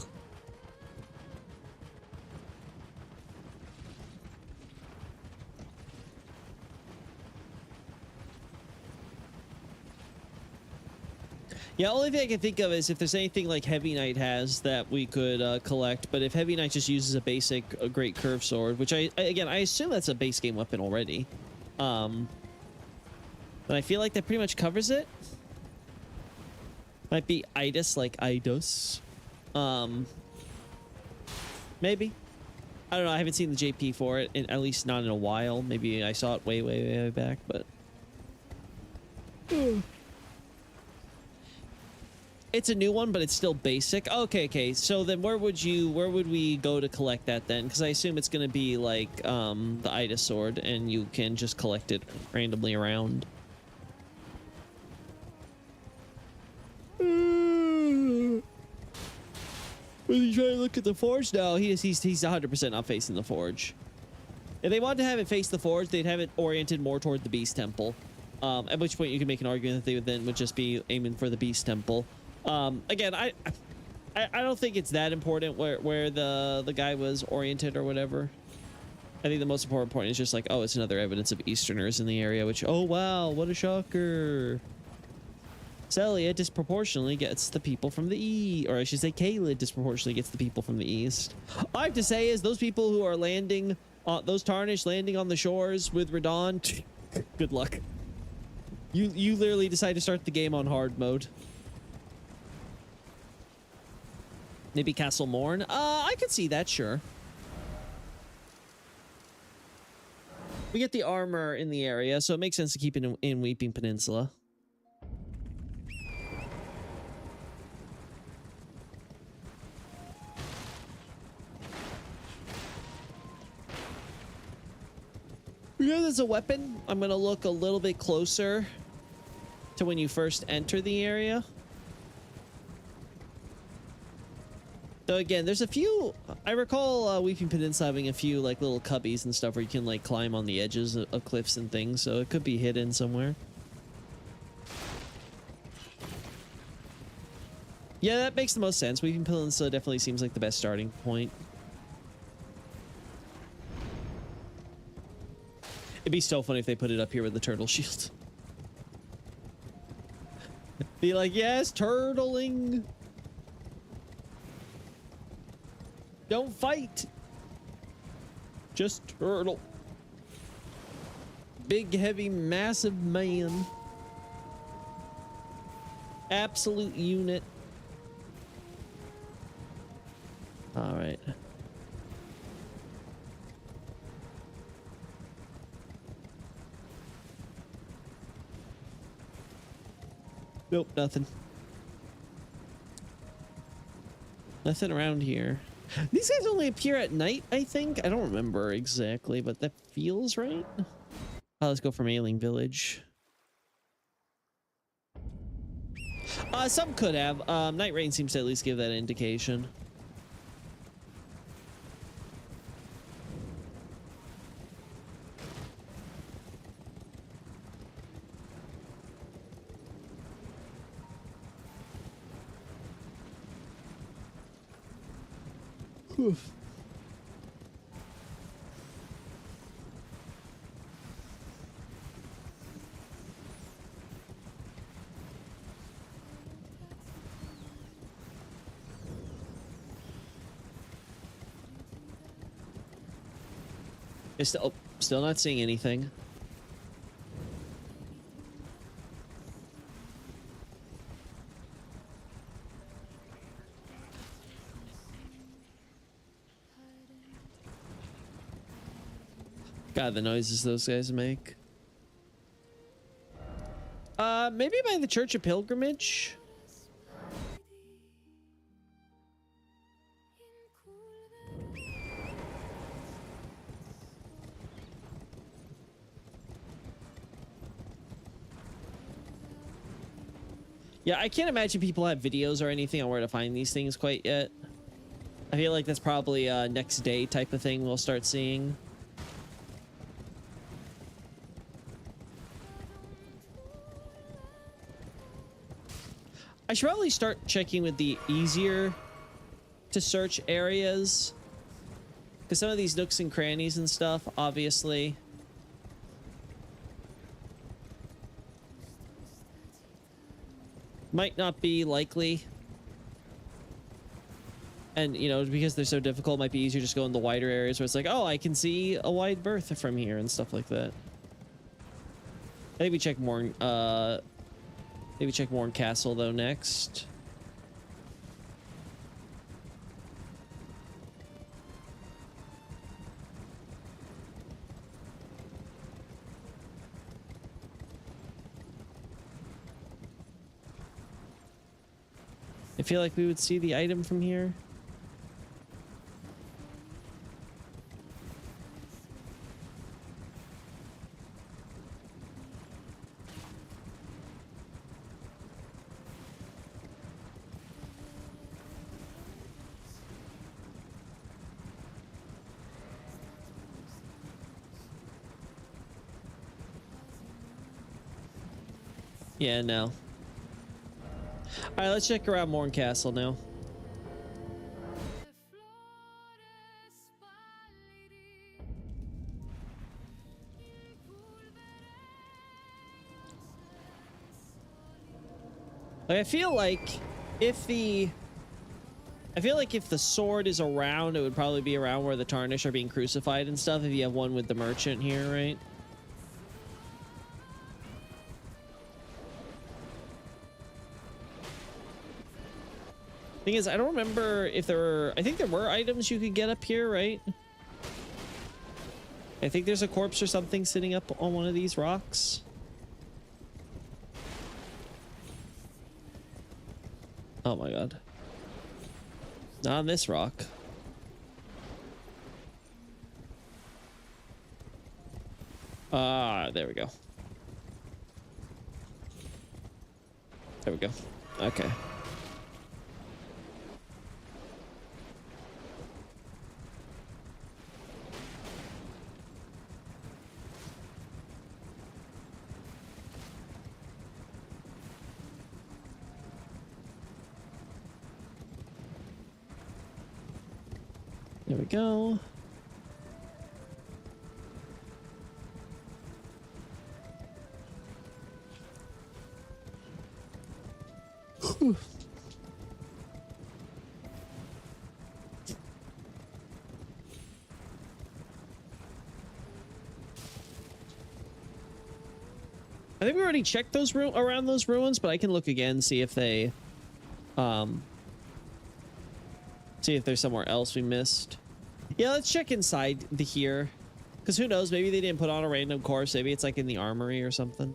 Yeah, only thing I can think of is if there's anything like Heavy Knight has that we could collect, but if Heavy Knight just uses a basic Great Curve Sword, which again, I assume that's a base game weapon already, but I feel like that pretty much covers it. Might be Eidos, like Eidos. Maybe. I don't know, I haven't seen the JP for it, at least not in a while. Maybe I saw it way back, but... It's a new one, but it's still basic. Okay. So then where would we go to collect that then? Because I assume it's going to be like the Eidos sword, and you can just collect it randomly around. When you try to look at the forge, no, he's 100% not facing the forge. If they wanted to have it face the forge, they'd have it oriented more toward the Beast Temple. At which point you can make an argument that they would just be aiming for the Beast Temple. Again, I don't think it's that important where the guy was oriented or whatever. I think the most important point is just like, oh, it's another evidence of Easterners in the area, which, oh wow, what a shocker. Celia disproportionately gets the people from the east, or I should say Kayla disproportionately gets the people from the east. All I have to say is those people who are landing, those Tarnished landing on the shores with Radahn, good luck. You literally decide to start the game on hard mode. Maybe Castle Morn? I could see that, sure. We get the armor in the area, so it makes sense to keep it in Weeping Peninsula. Because it's a weapon, I'm going to look a little bit closer to when you first enter the area. Though again, there's a few, I recall Weeping Peninsula having a few like little cubbies and stuff where you can like climb on the edges of cliffs and things, so it could be hidden somewhere. Yeah, that makes the most sense. Weeping Peninsula definitely seems like the best starting point. It'd be so funny if they put it up here with the turtle shield. Be like, yes, turtling. Don't fight. Just turtle. Big, heavy, massive man. Absolute unit. All right. Nope, nothing. Nothing around here. These guys only appear at night, I think. I don't remember exactly, but that feels right. Oh, let's go from Ailing Village. Some could have. Night Rain seems to at least give that indication. Oof. It's still not seeing anything. God, the noises those guys make. Maybe by the Church of Pilgrimage. Yeah, I can't imagine people have videos or anything on where to find these things quite yet. I feel like that's probably a next day type of thing we'll start seeing. I should probably start checking with the easier to search areas, because some of these nooks and crannies and stuff, obviously, might not be likely. And, you know, because they're so difficult, it might be easier just go in the wider areas where it's like, oh, I can see a wide berth from here and stuff like that. I think we check more, maybe check Morn Castle, though, next. I feel like we would see the item from here. Yeah, no. All right, let's check around Morn Castle now. Like, I feel like if the sword is around, it would probably be around where the Tarnish are being crucified and stuff, if you have one with the merchant here, right? Thing is, I don't remember if there were... I think there were items you could get up here, right? I think there's a corpse or something sitting up on one of these rocks. Oh my god. Not on this rock. Ah, there we go. There we go. Okay. There we go. Whew. I think we already checked those around those ruins, but I can look again, see if they See if there's somewhere else we missed. Yeah, let's check inside the here. Because who knows, maybe they didn't put on a random course. Maybe it's like in the armory or something.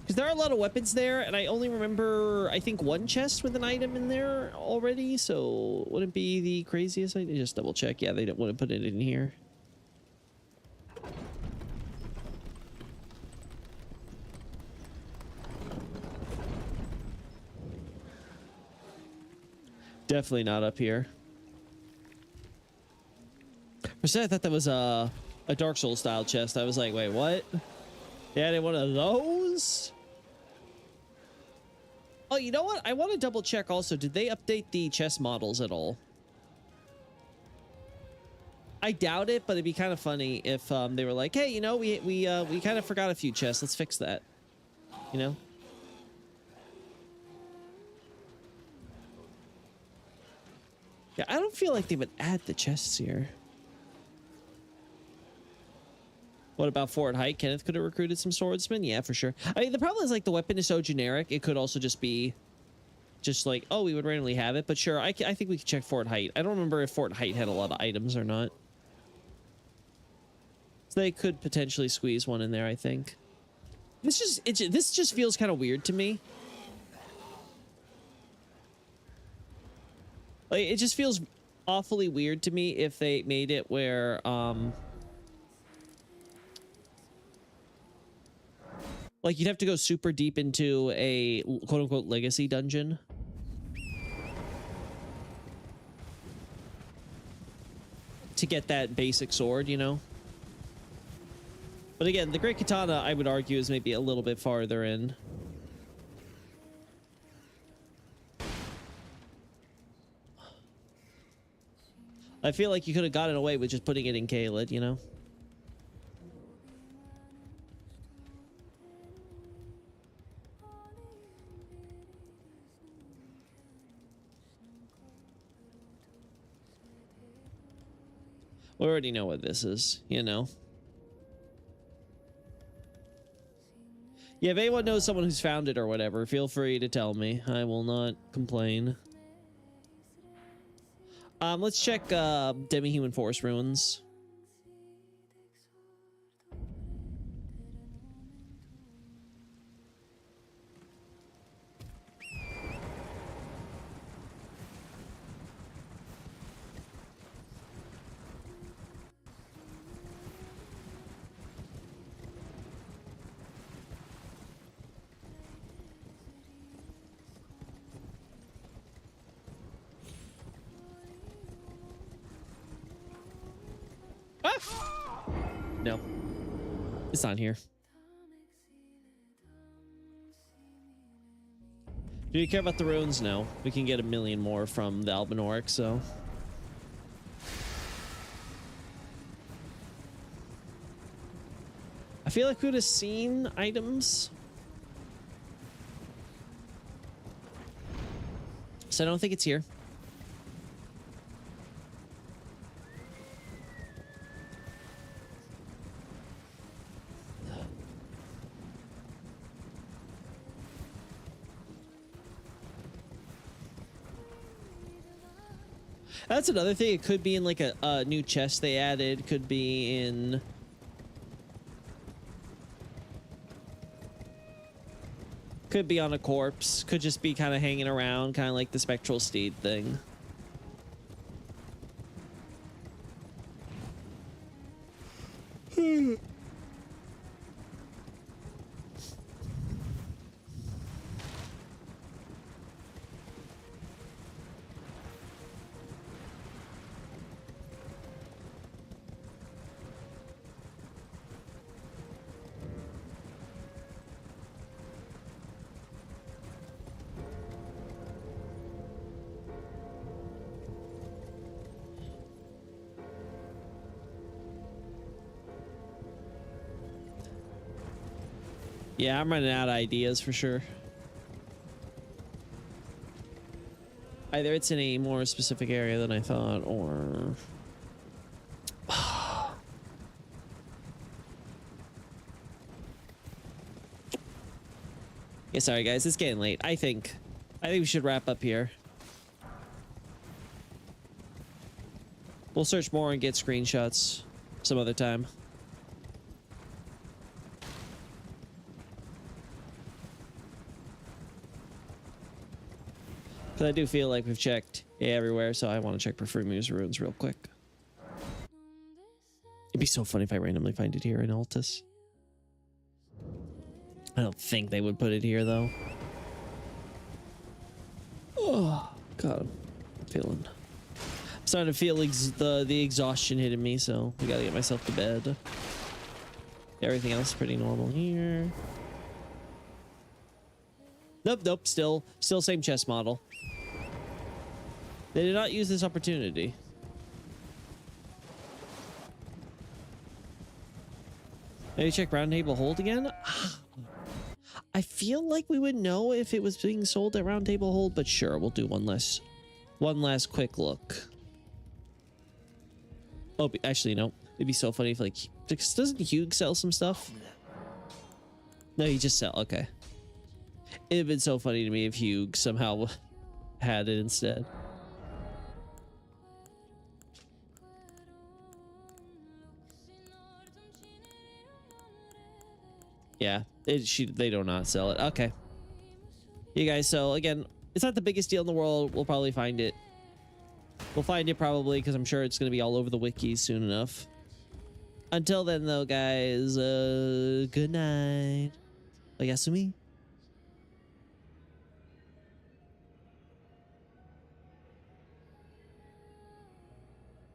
Because there are a lot of weapons there, and I only remember, I think, one chest with an item in there already. So wouldn't be the craziest idea. Just double check. Yeah, they don't want to put it in here. Definitely not up here. For a second, I thought that was a Dark Souls style chest. I was like, wait, what? They added one of those? Oh, you know what? I want to double check also. Did they update the chest models at all? I doubt it, but it'd be kind of funny if they were like, hey, you know, we kind of forgot a few chests. Let's fix that. You know? Yeah, I don't feel like they would add the chests here. What about Fort Height? Kenneth could have recruited some swordsmen? Yeah, for sure. I mean, the problem is, like, the weapon is so generic. It could also just be just like, oh, we would randomly have it. But sure, I think we could check Fort Height. I don't remember if Fort Height had a lot of items or not. So they could potentially squeeze one in there, I think. This just feels kind of weird to me. Like, it just feels awfully weird to me if they made it where, like, you'd have to go super deep into a quote-unquote legacy dungeon. To get that basic sword, you know? But again, the Great Katana, I would argue, is maybe a little bit farther in. I feel like you could have gotten away with just putting it in Caelid, you know? We already know what this is, you know? Yeah, if anyone knows someone who's found it or whatever, feel free to tell me. I will not complain. Let's check Demi-Human Forest ruins. No, it's not here. Do you care about the runes? No. We can get 1,000,000 more from the Albinauric, so. I feel like we would have seen items. So I don't think it's here. That's another thing. It could be in like a new chest they added. Could be in... Could be on a corpse. Could just be kind of hanging around, kind of like the Spectral Steed thing. Yeah, I'm running out of ideas for sure. Either it's in a more specific area than I thought, or... Yeah, sorry guys, it's getting late. I think we should wrap up here. We'll search more and get screenshots some other time. Because I do feel like we've checked everywhere, so I want to check Perfume's ruins real quick. It'd be so funny if I randomly find it here in Altus. I don't think they would put it here, though. Oh, God, I'm feeling... I'm starting to feel the exhaustion hitting me, so we gotta get myself to bed. Everything else is pretty normal here. Nope, still same chest model. They did not use this opportunity. Maybe check Round Table Hold again? I feel like we would know if it was being sold at Round Table Hold, but sure, we'll do one last quick look. Oh, actually, no. It'd be so funny if, like, doesn't Hugh sell some stuff? No, he just sell. Okay. It'd been so funny to me if Hugh somehow had it instead. Yeah, they do not sell it. Okay. You guys, so again, it's not the biggest deal in the world. We'll probably find it. We'll find it probably because I'm sure it's going to be all over the wikis soon enough. Until then, though, guys, good night. Oyasumi.